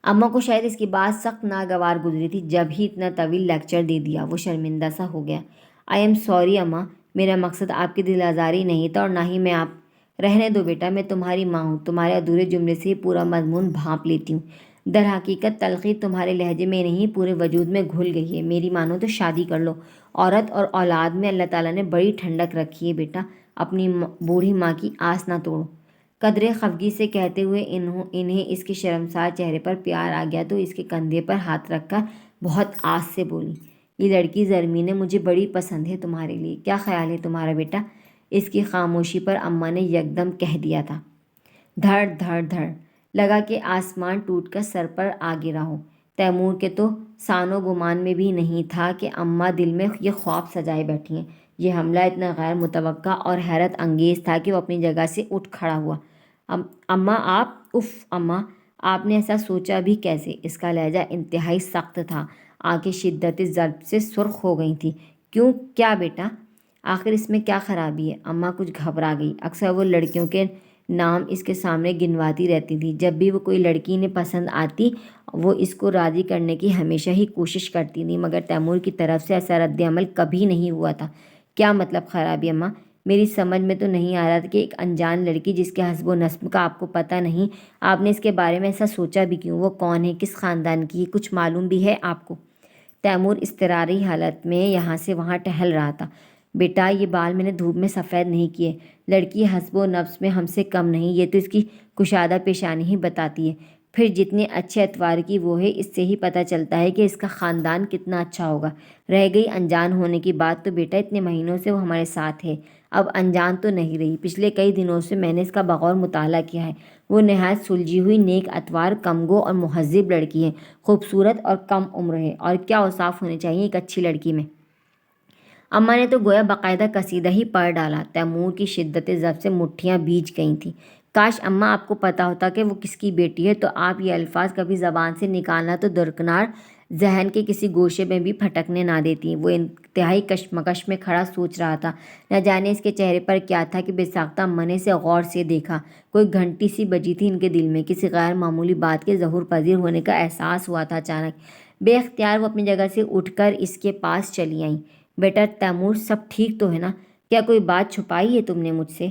اماں کو شاید اس کی بات سخت ناگوار گزری تھی، جب ہی اتنا طویل لیکچر دے دیا وہ شرمندہ سا ہو گیا۔ آئی ایم سوری اماں، میرا مقصد آپ کی دل آزاری نہیں تھا، اور نہ ہی میں آپ رہنے دو بیٹا، میں تمہاری ماں ہوں، تمہارے ادھورے جملے سے ہی پورا مضمون بھانپ لیتی ہوں۔ در حقیقت تلخی تمہارے لہجے میں نہیں پورے وجود میں گھل گئی ہے۔ میری مانو تو شادی کر لو۔ عورت اور اولاد میں اللہ تعالیٰ نے بڑی ٹھنڈک رکھی ہے بیٹا، اپنی بوڑھی ماں کی آس نہ توڑو۔ قدرے خفگی سے کہتے ہوئے انہیں اس کے شرمسار چہرے پر پیار آ گیا تو اس کے کندھے پر ہاتھ رکھ کر بہت آس سے بولی، یہ لڑکی زرمینے مجھے بڑی پسند ہے، تمہارے لیے کیا خیال ہے تمہارا بیٹا؟ اس کی خاموشی پر اماں نے یکدم کہہ دیا تھا۔ دھڑ دھڑ دھڑ لگا کہ آسمان ٹوٹ کر سر پر آ گرا ہو۔ تیمور کے تو سان و گمان میں بھی نہیں تھا کہ اماں دل میں یہ خواب سجائے بیٹھی ہیں۔ یہ حملہ اتنا غیر متوقع اور حیرت انگیز تھا کہ وہ اپنی جگہ سے اٹھ کھڑا ہوا۔ اماں آپ، اف اماں، آپ نے ایسا سوچا بھی کیسے؟ اس کا لہجہ انتہائی سخت تھا، آنکھیں شدت ضرب سے سرخ ہو گئی تھیں۔ کیوں؟ کیا بیٹا؟ آخر اس میں کیا خرابی ہے؟ اماں کچھ گھبرا گئی۔ اکثر وہ لڑکیوں کے نام اس کے سامنے گنواتی رہتی تھی۔ جب بھی وہ کوئی لڑکی انہیں پسند آتی وہ اس کو راضی کرنے کی ہمیشہ ہی کوشش کرتی تھی، مگر تیمور کی طرف سے ایسا رد عمل کبھی نہیں ہوا تھا۔ کیا مطلب خرابی اماں؟ میری سمجھ میں تو نہیں آ رہا تھا کہ ایک انجان لڑکی جس کے حسب و نسب کا آپ کو پتہ نہیں، آپ نے اس کے بارے میں ایسا سوچا بھی کیوں؟ وہ کون ہے؟ کس خاندان کی ہے؟ کچھ معلوم بھی ہے آپ کو؟ تیمور اضطراری حالت میں یہاں سے وہاں ٹہل رہا تھا۔ بیٹا یہ بال میں نے دھوپ میں سفید نہیں کیے، لڑکی حسب و نفس میں ہم سے کم نہیں، یہ تو اس کی کشادہ پیشانی ہی بتاتی ہے۔ پھر جتنے اچھے اتوار کی وہ ہے، اس سے ہی پتہ چلتا ہے کہ اس کا خاندان کتنا اچھا ہوگا۔ رہ گئی انجان ہونے کی بات، تو بیٹا اتنے مہینوں سے وہ ہمارے ساتھ ہے، اب انجان تو نہیں رہی۔ پچھلے کئی دنوں سے میں نے اس کا بغور مطالعہ کیا ہے، وہ نہایت سلجھی ہوئی، نیک اتوار، کمگو اور مہذب لڑکی ہے، خوبصورت اور کم عمر ہے۔ اور کیا اوصاف ہونے چاہیے ایک اچھی لڑکی میں؟ اماں نے تو گویا باقاعدہ قصیدہ ہی پڑھ ڈالا۔ تیمور کی شدت ضبط سے مٹھیاں بھیج گئی تھیں۔ کاش اماں آپ کو پتہ ہوتا کہ وہ کس کی بیٹی ہے، تو آپ یہ الفاظ کبھی زبان سے نکالنا تو درکنار، ذہن کے کسی گوشے میں بھی پھٹکنے نہ دیتی۔ وہ انتہائی کشمکش میں کھڑا سوچ رہا تھا، نہ جانے اس کے چہرے پر کیا تھا کہ بے ساختہ اماں نے اسے غور سے دیکھا۔ کوئی گھنٹی سی بجی تھی ان کے دل میں، کسی غیر معمولی بات کے ظہور پذیر ہونے کا احساس ہوا تھا اچانک۔ بے اختیار وہ اپنی جگہ سے اٹھ کر اس کے پاس چلی آئیں۔ بیٹا تیمور، سب ٹھیک تو ہے نا؟ کیا کوئی بات چھپائی ہے تم نے مجھ سے؟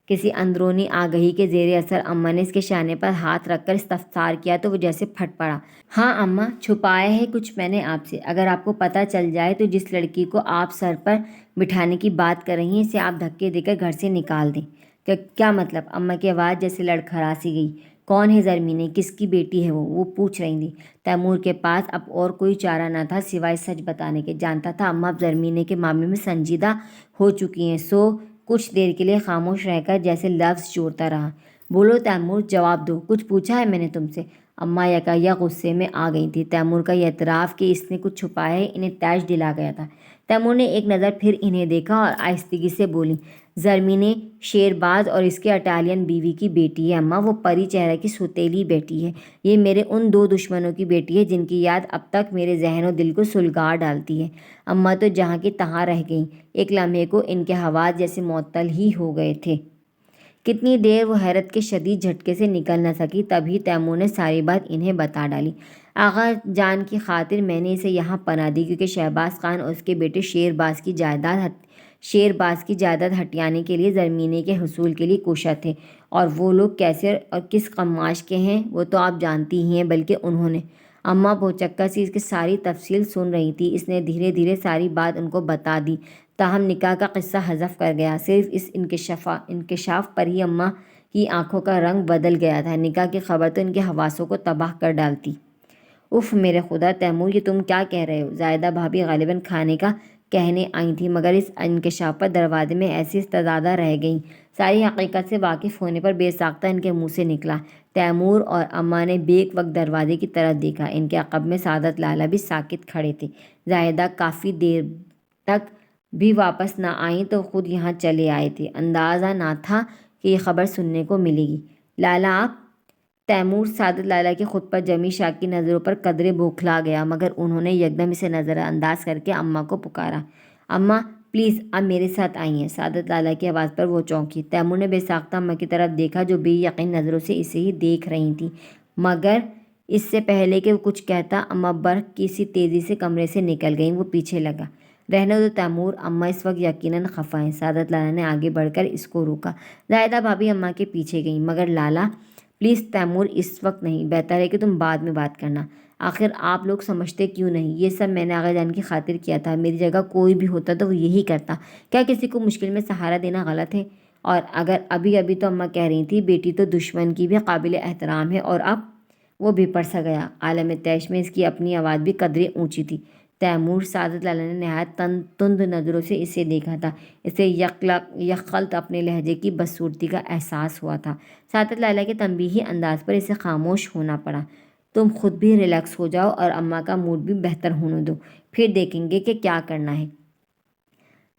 کسی اندرونی آگہی کے زیر اثر اماں نے اس کے شانے پر ہاتھ رکھ کر استفسار کیا تو وہ جیسے پھٹ پڑا۔ ہاں اماں، چھپایا ہے کچھ میں نے آپ سے۔ اگر آپ کو پتہ چل جائے تو جس لڑکی کو آپ سر پر بٹھانے کی بات کر رہی ہیں، اسے آپ دھکے دے کر گھر سے نکال دیں۔ کیا مطلب؟ اماں کی آواز جیسے لڑکھڑا سی گئی۔ کون ہے زرمینی؟ کس کی بیٹی ہے وہ پوچھ رہی تھی۔ تیمور کے پاس اب اور کوئی چارہ نہ تھا سوائے سچ بتانے کے۔ جانتا تھا اماں اب زرمینی کے معاملے میں سنجیدہ ہو چکی ہیں، سو کچھ دیر کے لیے خاموش رہ کر جیسے لفظ جوڑتا رہا۔ بولو تیمور، جواب دو، کچھ پوچھا ہے میں نے تم سے؟ اماں یکایک غصے میں آ گئی تھی۔ تیمور کا یہ اعتراف کہ اس نے کچھ چھپایا ہے انہیں تیش دلا گیا تھا۔ تیمور نے ایک نظر پھر انہیں دیکھا اور آہستگی سے بولی، زرمینی شیرباز اور اس کے اٹالین بیوی کی بیٹی ہے اماں، وہ پری چہرہ کی سوتیلی بیٹی ہے۔ یہ میرے ان دو دشمنوں کی بیٹی ہے جن کی یاد اب تک میرے ذہن و دل کو سلگا ڈالتی ہے۔ اماں تو جہاں کی تہاں رہ گئیں۔ ایک لمحے کو ان کے حواس جیسے معطل ہی ہو گئے تھے۔ کتنی دیر وہ حیرت کے شدید جھٹکے سے نکل نہ سکی، تبھی تیمور نے ساری بات انہیں بتا ڈالی۔ آغا جان کی خاطر میں نے اسے یہاں پناہ دی، کیونکہ شہباز خان اور اس کے بیٹے شیرباز کی جائیداد ہٹیانے کے لیے زرمینی کے حصول کے لیے کوشاں تھے۔ اور وہ لوگ کیسے اور کس قماش کے ہیں وہ تو آپ جانتی ہی ہیں، بلکہ انہوں نے… اماں بھوچکا سی اس کی ساری تفصیل سن رہی تھی۔ اس نے دھیرے دھیرے ساری بات ان کو بتا دی، تاہم نکاح کا قصہ حذف کر گیا۔ صرف اس انکشاف پر ہی اماں کی آنکھوں کا رنگ بدل گیا تھا۔ نکاح کی خبر تو ان کے حواسوں کو تباہ کر ڈالتی۔ اف میرے خدا تیمور، یہ تم کیا کہہ رہے ہو؟ زاہدہ بھابھی غالباً کھانے کا کہنے آئی تھیں، مگر اس انکشاف پر دروازے میں ایسی استزادہ رہ گئیں۔ ساری حقیقت سے واقف ہونے پر بے ساختہ ان کے منہ سے نکلا۔ تیمور اور اماں نے بیک وقت دروازے کی طرف دیکھا۔ ان کے عقب میں سعادت لالہ بھی ساکت کھڑے تھے۔ زاہدہ کافی دیر تک بھی واپس نہ آئیں تو خود یہاں چلے آئے تھے۔ اندازہ نہ تھا کہ یہ خبر سننے کو ملے گی۔ لالا آپ… تیمور سعادت لالہ کی خود پر جمی شاک کی نظروں پر قدرے بوکھلا گیا، مگر انہوں نے یکدم اسے نظر انداز کر کے اماں کو پکارا۔ اماں پلیز، آپ میرے ساتھ آئی ہیں۔ سعادت لالہ کی آواز پر وہ چونکی۔ تیمور نے بے ساختہ اماں کی طرف دیکھا جو بے یقین نظروں سے اسے ہی دیکھ رہی تھیں، مگر اس سے پہلے کہ وہ کچھ کہتا اماں برق کی سی تیزی سے کمرے سے نکل گئیں۔ وہ پیچھے لگا۔ رہنے دو تیمور، اماں اس وقت یقیناً خفا ہیں۔ سعادت لالہ نے آگے بڑھ کر اس کو روکا۔ زاہدہ بھابھی اماں کے پیچھے گئیں۔ مگر لالا پلیز تیمور، اس وقت نہیں، بہتر ہے کہ تم بعد میں بات کرنا۔ آخر آپ لوگ سمجھتے کیوں نہیں؟ یہ سب میں نے آغا جان کی خاطر کیا تھا۔ میری جگہ کوئی بھی ہوتا تو وہ یہی کرتا۔ کیا کسی کو مشکل میں سہارا دینا غلط ہے؟ اور اگر ابھی تو اماں کہہ رہی تھی بیٹی تو دشمن کی بھی قابل احترام ہے، اور اب… وہ بھی پڑ سا گیا۔ عالم طیش میں اس کی اپنی آواز بھی قدرے اونچی تھی۔ تیمور… سعادت لالہ نے نہایت تند نظروں سے اسے دیکھا تھا۔ اسے یکخلط اپنے لہجے کی بدصورتی کا احساس ہوا تھا۔ سعادت لالہ کے تنبیہی انداز پر اسے خاموش ہونا پڑا۔ تم خود بھی ریلیکس ہو جاؤ اور اماں کا موڈ بھی بہتر ہونے دو، پھر دیکھیں گے کہ کیا کرنا ہے۔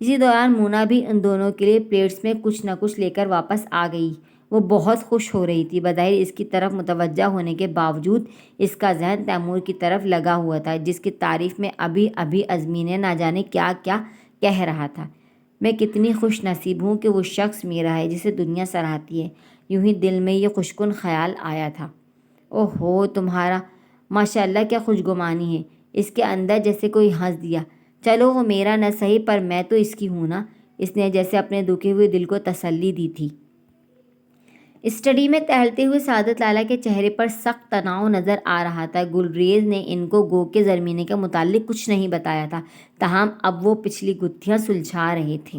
اسی دوران مونا بھی ان دونوں کے لیے پلیٹس میں کچھ نہ کچھ لے کر واپس آ گئی۔ وہ بہت خوش ہو رہی تھی۔ بظاہر اس کی طرف متوجہ ہونے کے باوجود اس کا ذہن تیمور کی طرف لگا ہوا تھا، جس کی تعریف میں ابھی ابھی عظمی نے نہ جانے کیا کیا کہہ رہا تھا۔ میں کتنی خوش نصیب ہوں کہ وہ شخص میرا ہے جسے دنیا سراہتی ہے، یوں ہی دل میں یہ خوشکن خیال آیا تھا۔ اوہو، تمہارا ماشاء اللہ کیا خوشگمانی ہے۔ اس کے اندر جیسے کوئی ہنس دیا۔ چلو وہ میرا نہ صحیح پر میں تو اس کی ہوں نا، اس نے جیسے اپنے دکھے ہوئے دل کو تسلی دی تھی۔ اسٹڈی میں ٹہلتے ہوئے سعادت لالہ کے چہرے پر سخت تناؤ نظر آ رہا تھا۔ گلریز نے ان کو گو کے زرمینے کے متعلق کچھ نہیں بتایا تھا، تاہم اب وہ پچھلی گتھیاں سلجھا رہے تھے۔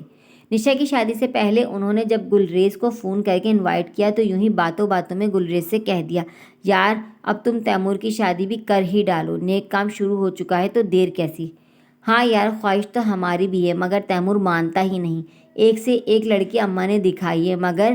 نشا کی شادی سے پہلے انہوں نے جب گلریز کو فون کر کے انوائٹ کیا تو یوں ہی باتوں باتوں میں گلریز سے کہہ دیا، یار اب تم تیمور کی شادی بھی کر ہی ڈالو، نیک کام شروع ہو چکا ہے تو دیر کیسی۔ ہاں یار، خواہش تو ہماری بھی ہے، مگر تیمور مانتا ہی نہیں۔ ایک سے ایک لڑکی اماں نے دکھائی ہے، مگر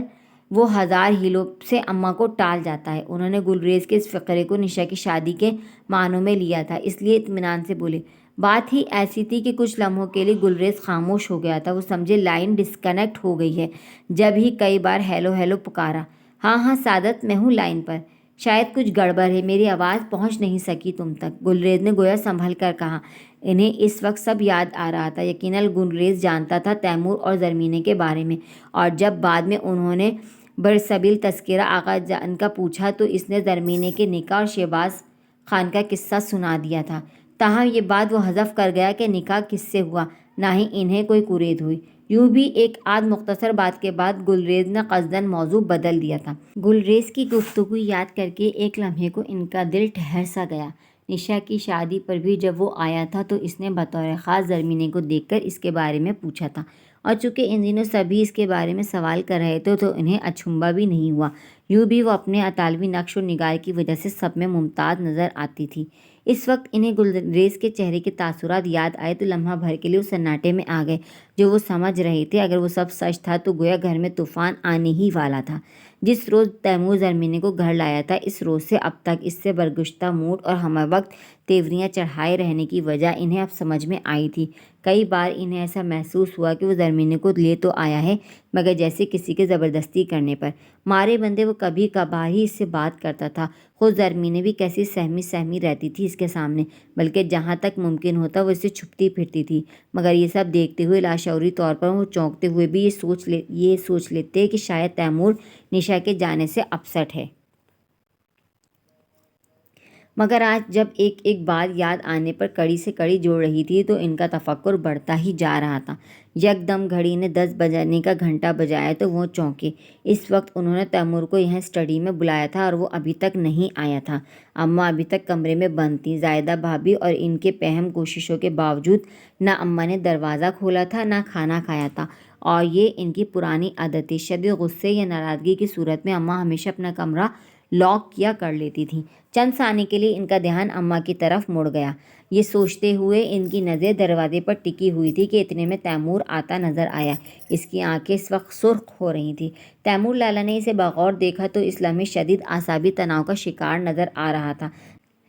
وہ ہزار ہیلوں سے اماں کو ٹال جاتا ہے۔ انہوں نے گلریز کے اس فقرے کو نشا کی شادی کے معنوں میں لیا تھا، اس لیے اطمینان سے بولے۔ بات ہی ایسی تھی کہ کچھ لمحوں کے لیے گلریز خاموش ہو گیا تھا۔ وہ سمجھے لائن ڈسکنیکٹ ہو گئی ہے، جب ہی کئی بار ہیلو ہیلو پکارا۔ ہاں ہاں سعادت، میں ہوں لائن پر۔ شاید کچھ گڑبڑ ہے، میری آواز پہنچ نہیں سکی تم تک، گلریز نے گویا سنبھل کر کہا۔ انہیں اس وقت سب یاد آ رہا تھا۔ یقیناً گلریز جانتا تھا تیمور اور زرمینے کے بارے میں، اور جب بعد میں انہوں نے برسبیل تذکرہ آغا جان کا پوچھا تو اس نے زرمینے کے نکاح اور شہباز خان کا قصہ سنا دیا تھا۔ تاہم یہ بات وہ حذف کر گیا کہ نکاح کس سے ہوا، نہ ہی انہیں کوئی کرید ہوئی۔ یوں بھی ایک آدھ مختصر بات کے بعد گلریز نے قصداً موضوع بدل دیا تھا۔ گلریز کی گفتگو یاد کر کے ایک لمحے کو ان کا دل ٹھہر سا گیا۔ نشا کی شادی پر بھی جب وہ آیا تھا تو اس نے بطور خاص زرمینے کو دیکھ کر اس کے بارے میں پوچھا تھا، اور چونکہ ان دنوں سبھی اس کے بارے میں سوال کر رہے تھے تو انہیں اچنبھا بھی نہیں ہوا۔ یوں بھی وہ اپنے اطالوی نقش و نگار کی وجہ سے سب میں ممتاز نظر آتی تھی۔ اس وقت انہیں گلریز کے چہرے کے تاثرات یاد آئے تو لمحہ بھر کے لیے وہ سناٹے میں آ گئے، جو وہ سمجھ رہے تھے اگر وہ سب سچ تھا تو گویا گھر میں طوفان آنے ہی والا تھا۔ جس روز تیمور زرمینے کو گھر لایا تھا، اس روز سے اب تک اس سے برگزشتہ موڈ اور ہمہ وقت تیوریاں چڑھائے رہنے کی وجہ انہیں اب سمجھ میں آئی تھی۔ کئی بار انہیں ایسا محسوس ہوا کہ وہ زرمینے کو لے تو آیا ہے، مگر جیسے کسی کے زبردستی کرنے پر مارے بندے وہ کبھی کبھار ہی اس سے بات کرتا تھا۔ خود زرمینے بھی کیسی سہمی سہمی رہتی تھی اس کے سامنے، بلکہ جہاں تک ممکن ہوتا وہ اس سے چھپتی پھرتی تھی۔ مگر یہ سب دیکھتے ہوئے لاشعوری طور پر وہ چونکتے ہوئے بھی یہ سوچ لیتے کہ شاید تیمور نشا کے جانے سے اپسٹ ہے۔ مگر آج جب ایک ایک بات یاد آنے پر کڑی سے کڑی جوڑ رہی تھی تو ان کا تفکر بڑھتا ہی جا رہا تھا۔ یکدم گھڑی نے 10 بجنے کا گھنٹہ بجایا تو وہ چونکے۔ اس وقت انہوں نے تیمور کو یہاں اسٹڈی میں بلایا تھا اور وہ ابھی تک نہیں آیا تھا۔ اماں ابھی تک کمرے میں بند تھیں۔ زائدہ بھابھی اور ان کے پہم کوششوں کے باوجود نہ اماں نے دروازہ کھولا تھا نہ کھانا کھایا تھا، اور یہ ان کی پرانی عادت تھی۔ شدید غصے یا ناراضگی کی صورت میں اماں ہمیشہ اپنا کمرہ لاک کیا کر لیتی تھیں۔ چند ثانیے کے لیے ان کا دھیان اماں کی طرف مڑ گیا۔ یہ سوچتے ہوئے ان کی نظریں دروازے پر ٹکی ہوئی تھی کہ اتنے میں تیمور آتا نظر آیا۔ اس کی آنکھیں اس وقت سرخ ہو رہی تھیں۔ تیمور لالہ نے اسے بغور دیکھا تو اس لمحے شدید اعصابی تناؤ کا شکار نظر آ رہا تھا۔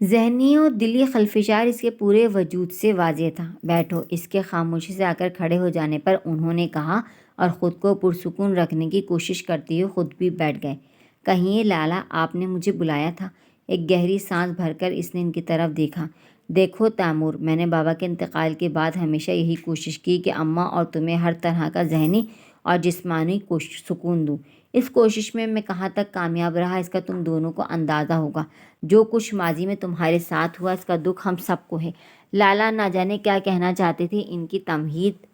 ذہنی و دلی خلفشار اس کے پورے وجود سے واضح تھا۔ بیٹھو، اس کے خاموشی سے آ کر کھڑے ہو جانے پر انہوں نے کہا، اور خود کو پرسکون رکھنے کی کوشش کرتے ہوئے خود بھی بیٹھ گئے۔ کہیے لالہ، آپ نے مجھے بلایا تھا؟ ایک گہری سانس بھر کر اس نے ان کی طرف دیکھا۔ دیکھو تیمور، میں نے بابا کے انتقال کے بعد ہمیشہ یہی کوشش کی کہ اماں اور تمہیں ہر طرح کا ذہنی اور جسمانی سکون دوں۔ اس کوشش میں کہاں تک کامیاب رہا اس کا تم دونوں کو اندازہ ہوگا۔ جو کچھ ماضی میں تمہارے ساتھ ہوا اس کا دکھ ہم سب کو ہے۔ لالہ نہ جانے کیا کہنا چاہتے تھے۔ ان کی تمہید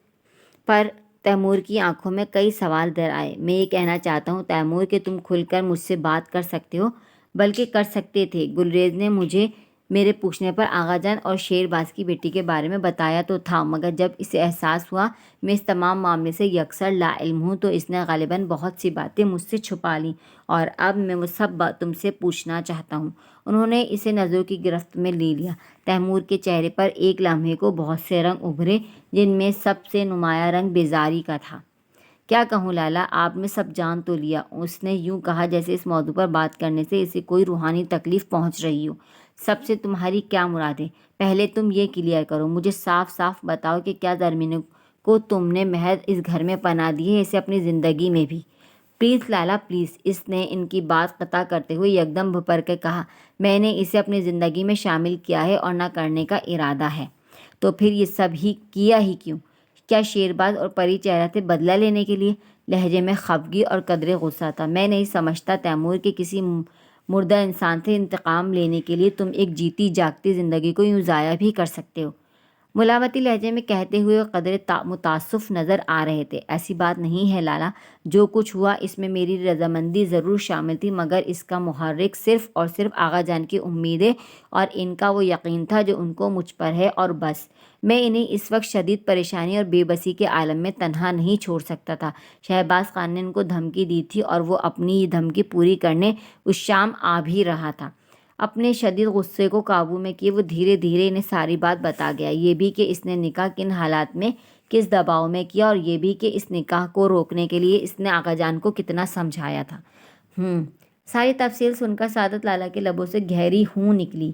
پر تیمور کی آنکھوں میں کئی سوال در آئے۔ میں یہ کہنا چاہتا ہوں تیمور کہ تم کھل کر مجھ سے بات کر سکتے ہو، بلکہ کر سکتے تھے۔ گلریز نے مجھے میرے پوچھنے پر آغا جان اور شیر باز کی بیٹی کے بارے میں بتایا تو تھا، مگر جب اسے احساس ہوا میں اس تمام معاملے سے یکسر لا علم ہوں تو اس نے غالباً بہت سی باتیں مجھ سے چھپا لیں، اور اب میں وہ سب تم سے پوچھنا چاہتا ہوں۔ انہوں نے اسے نظروں کی گرفت میں لے لیا۔ تیمور کے چہرے پر ایک لمحے کو بہت سے رنگ ابھرے، جن میں سب سے نمایاں رنگ بیزاری کا تھا۔ کیا کہوں لالہ، آپ نے سب جان تو لیا، اس نے یوں کہا جیسے اس موضوع پر بات کرنے سے اسے کوئی روحانی تکلیف پہنچ رہی ہو۔ سب سے تمہاری کیا مراد ہے؟ پہلے تم یہ کلیئر کرو، مجھے صاف صاف بتاؤ کہ کیا زرمینے کو تم نے محض اس گھر میں پناہ دی ہے، اسے اپنی زندگی میں بھی۔ پلیز لالا پلیز، اس نے ان کی بات قطع کرتے ہوئے یکدم بھپر کے کہا، میں نے اسے اپنی زندگی میں شامل کیا ہے اور نہ کرنے کا ارادہ ہے۔ تو پھر یہ سب ہی کیا ہی کیوں؟ کیا شیرباز اور پری چہرہ سے بدلہ لینے کے لیے؟ لہجے میں خفگی اور قدرے غصہ تھا۔ میں نہیں سمجھتا تیمور کہ کسی مردہ انسان سے انتقام لینے کے لیے تم ایک جیتی جاگتی زندگی کو یوں ضائع بھی کر سکتے ہو۔ ملاوتی لہجے میں کہتے ہوئے وہ قدرے متاسف نظر آ رہے تھے۔ ایسی بات نہیں ہے لالا، جو کچھ ہوا اس میں میری رضامندی ضرور شامل تھی، مگر اس کا محرک صرف اور صرف آغا جان کی امیدیں اور ان کا وہ یقین تھا جو ان کو مجھ پر ہے، اور بس۔ میں انہیں اس وقت شدید پریشانی اور بے بسی کے عالم میں تنہا نہیں چھوڑ سکتا تھا۔ شہباز خان نے ان کو دھمکی دی تھی اور وہ اپنی یہ دھمکی پوری کرنے اس شام آ بھی رہا تھا۔ اپنے شدید غصے کو قابو میں کیے وہ دھیرے دھیرے انہیں ساری بات بتا گیا، یہ بھی کہ اس نے نکاح کن حالات میں کس دباؤ میں کیا، اور یہ بھی کہ اس نکاح کو روکنے کے لیے اس نے آقا جان کو کتنا سمجھایا تھا۔ ساری تفصیل سن کر سعادت لالا کے لبوں سے گہری ہوں نکلی۔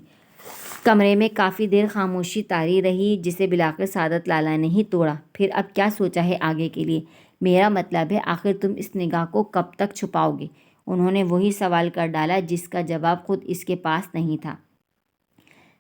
کمرے میں کافی دیر خاموشی طاری رہی، جسے بالآخر سعادت لالا نے ہی توڑا۔ پھر اب کیا سوچا ہے آگے کے لیے؟ میرا مطلب ہے آخر تم اس نگاہ کو کب تک چھپاؤ گے؟ انہوں نے وہی سوال کر ڈالا جس کا جواب خود اس کے پاس نہیں تھا۔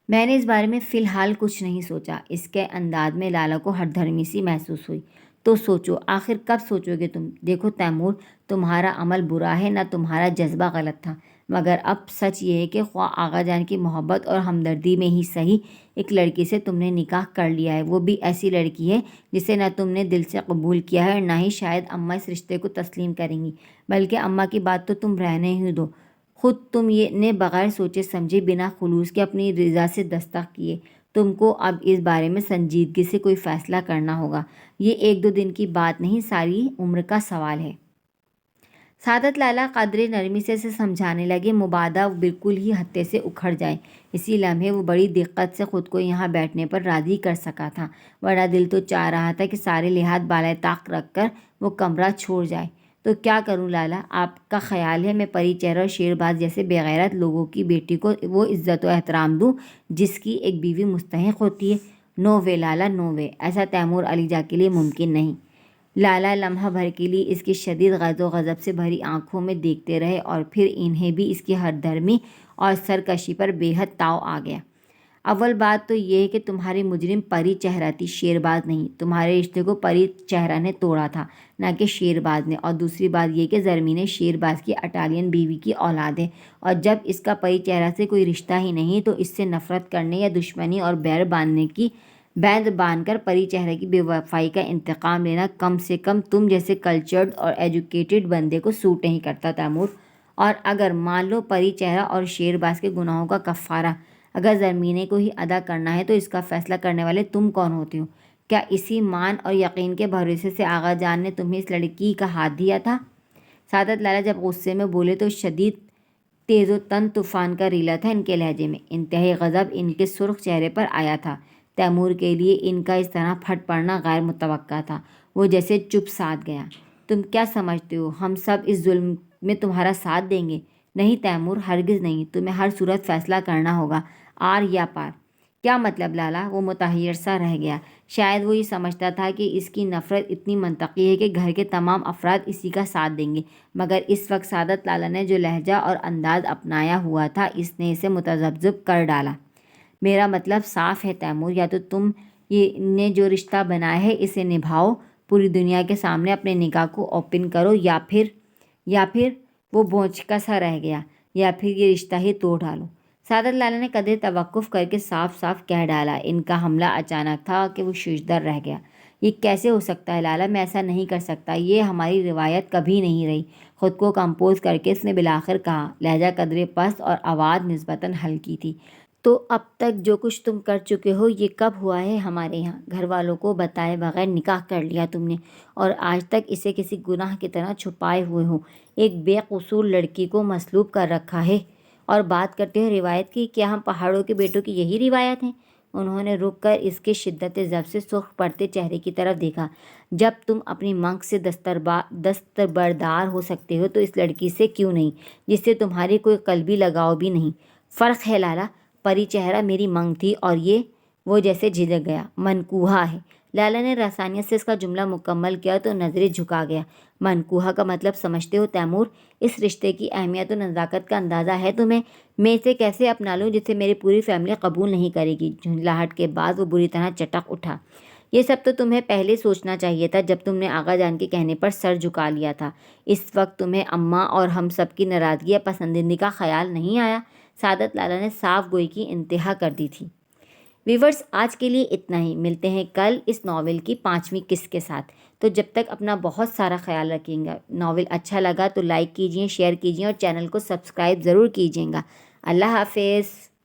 میں نے اس بارے میں فی الحال کچھ نہیں سوچا۔ اس کے انداز میں لالا کو ہٹ دھرمی سی محسوس ہوئی۔ تو سوچو، آخر کب سوچو گے تم؟ دیکھو تیمور، تمہارا عمل برا ہے، نہ تمہارا جذبہ غلط تھا، مگر اب سچ یہ ہے کہ خواہ آغا جان کی محبت اور ہمدردی میں ہی صحیح، ایک لڑکی سے تم نے نکاح کر لیا ہے، وہ بھی ایسی لڑکی ہے جسے نہ تم نے دل سے قبول کیا ہے اور نہ ہی شاید اماں اس رشتے کو تسلیم کریں گی، بلکہ اماں کی بات تو تم رہنے ہی دو، خود تم نے بغیر سوچے سمجھے بنا خلوص کے اپنی رضا سے دستخط کیے۔ تم کو اب اس بارے میں سنجیدگی سے کوئی فیصلہ کرنا ہوگا، یہ ایک دو دن کی بات نہیں، ساری عمر کا سوال ہے۔ سعادت لالا قدرے نرمی سے اسے سمجھانے لگے، مبادا وہ بالکل ہی ہتے سے اکھڑ جائے۔ اسی لمحے وہ بڑی دقت سے خود کو یہاں بیٹھنے پر راضی کر سکا تھا، ورنہ دل تو چاہ رہا تھا کہ سارے لحاظ بالائے طاق رکھ کر وہ کمرہ چھوڑ جائے۔ تو کیا کروں لالا؟ آپ کا خیال ہے میں پری چہرہ اور شیرباز جیسے بے غیرت لوگوں کی بیٹی کو وہ عزت و احترام دوں جس کی ایک بیوی مستحق ہوتی ہے؟ نو وے لالا، نو وے، ایسا تیمور علی جا کے لیے ممکن نہیں۔ لالا لمحہ بھر کے لیے اس کی شدید غض و غضب سے بھری آنکھوں میں دیکھتے رہے، اور پھر انہیں بھی اس کی ہٹ دھرمی اور سرکشی پر بے حد تاؤ آ گیا۔ اول بات تو یہ ہے کہ تمہاری مجرم پری چہرہ تھی، شیرباز نہیں۔ تمہارے رشتے کو پری چہرہ نے توڑا تھا، نہ کہ شیرباز نے۔ اور دوسری بات یہ کہ زرمین شیرباز کی اٹالین بیوی کی اولاد ہے، اور جب اس کا پری چہرہ سے کوئی رشتہ ہی نہیں تو اس سے نفرت کرنے یا دشمنی اور بیر باندھ کر پری چہرہ کی بے وفائی کا انتقام لینا کم سے کم تم جیسے کلچرڈ اور ایجوکیٹڈ بندے کو سوٹ نہیں کرتا تیمور۔ اور اگر مان لو پری چہرہ اور شیرباز کے گناہوں کا کفارہ اگر زرمینے کو ہی ادا کرنا ہے، تو اس کا فیصلہ کرنے والے تم کون ہوتے ہو؟ کیا اسی مان اور یقین کے بھروسے سے آغا جان نے تمہیں اس لڑکی کا ہاتھ دیا تھا؟ سعادت لالا جب غصے میں بولے تو شدید تیز و تند طوفان کا ریلا تھا ان کے لہجے میں۔ انتہائی غضب ان کے سرخ چہرے پر آیا تھا۔ تیمور کے لیے ان کا اس طرح پھٹ پڑنا غیر متوقع تھا۔ وہ جیسے چپ سادھ گیا۔ تم کیا سمجھتے ہو ہم سب اس ظلم میں تمہارا ساتھ دیں گے؟ نہیں تیمور، ہرگز نہیں۔ تمہیں ہر صورت فیصلہ کرنا ہوگا، آر یا پار۔ کیا مطلب لالا؟ وہ متحیر سا رہ گیا۔ شاید وہ یہ سمجھتا تھا کہ اس کی نفرت اتنی منطقی ہے کہ گھر کے تمام افراد اسی کا ساتھ دیں گے، مگر اس وقت سعادت لالا نے جو لہجہ اور انداز اپنایا ہوا تھا اس نے اسے متذبذب کر ڈالا۔ میرا مطلب صاف ہے تیمور، یا تو تم نے جو رشتہ بنایا ہے اسے نبھاؤ، پوری دنیا کے سامنے اپنے نکاح کو اوپن کرو، یا پھر وہ بونچکا سا رہ گیا، یا پھر یہ رشتہ ہی توڑ ڈالو۔ سعادت لالا نے قدرے توقف کر کے صاف صاف کہہ ڈالا۔ ان کا حملہ اچانک تھا کہ وہ ششدر رہ گیا۔ یہ کیسے ہو سکتا ہے لالا؟ میں ایسا نہیں کر سکتا، یہ ہماری روایت کبھی نہیں رہی۔ خود کو کمپوز کر کے اس نے بالآخر کہا، لہجہ قدرے پست اور آواز نسبتاً ہلکی تھی۔ تو اب تک جو کچھ تم کر چکے ہو یہ کب ہوا ہے ہمارے یہاں؟ گھر والوں کو بتائے بغیر نکاح کر لیا تم نے، اور آج تک اسے کسی گناہ کی طرح چھپائے ہوئے ہو، ایک بے قصور لڑکی کو مسلوب کر رکھا ہے، اور بات کرتے ہو روایت کی۔ کیا ہم پہاڑوں کے بیٹوں کی یہی روایت ہیں؟ انہوں نے رک کر اس کے شدت ضبط سے سرخ پڑتے چہرے کی طرف دیکھا۔ جب تم اپنی منگ سے دستبردار ہو سکتے ہو تو اس لڑکی سے کیوں نہیں، جس سے تمہاری کوئی قلبی لگاؤ بھی نہیں؟ فرق ہے لالا، پری چہرہ میری منگ تھی، اور وہ جیسے جھجک گیا، منکوحہ ہے، لالا نے رسانیت سے اس کا جملہ مکمل کیا تو نظریں جھکا گیا۔ منکوہا کا مطلب سمجھتے ہو تیمور؟ اس رشتے کی اہمیت و نزاکت کا اندازہ ہے تمہیں؟ میں اسے کیسے اپنا لوں جسے میری پوری فیملی قبول نہیں کرے گی؟ جھنجھلاہٹ کے بعد وہ بری طرح چٹک اٹھا۔ یہ سب تو تمہیں پہلے سوچنا چاہیے تھا جب تم نے آغا جان کے کہنے پر سر جھکا لیا تھا۔ اس وقت تمہیں اماں اور ہم سب کی ناراضگی یا پسندیدگی کا خیال نہیں آیا؟ سعادت لالا نے صاف گوئی کی انتہا کر دی تھی۔ ویورز، آج کے لیے اتنا ہی، ملتے ہیں کل اس ناول کی 5ویں قسط کے ساتھ۔ تو جب تک اپنا بہت سارا خیال رکھیں گا۔ ناول اچھا لگا تو لائک کیجئے، شیئر کیجئے اور چینل کو سبسکرائب ضرور کیجئے گا۔ اللہ حافظ۔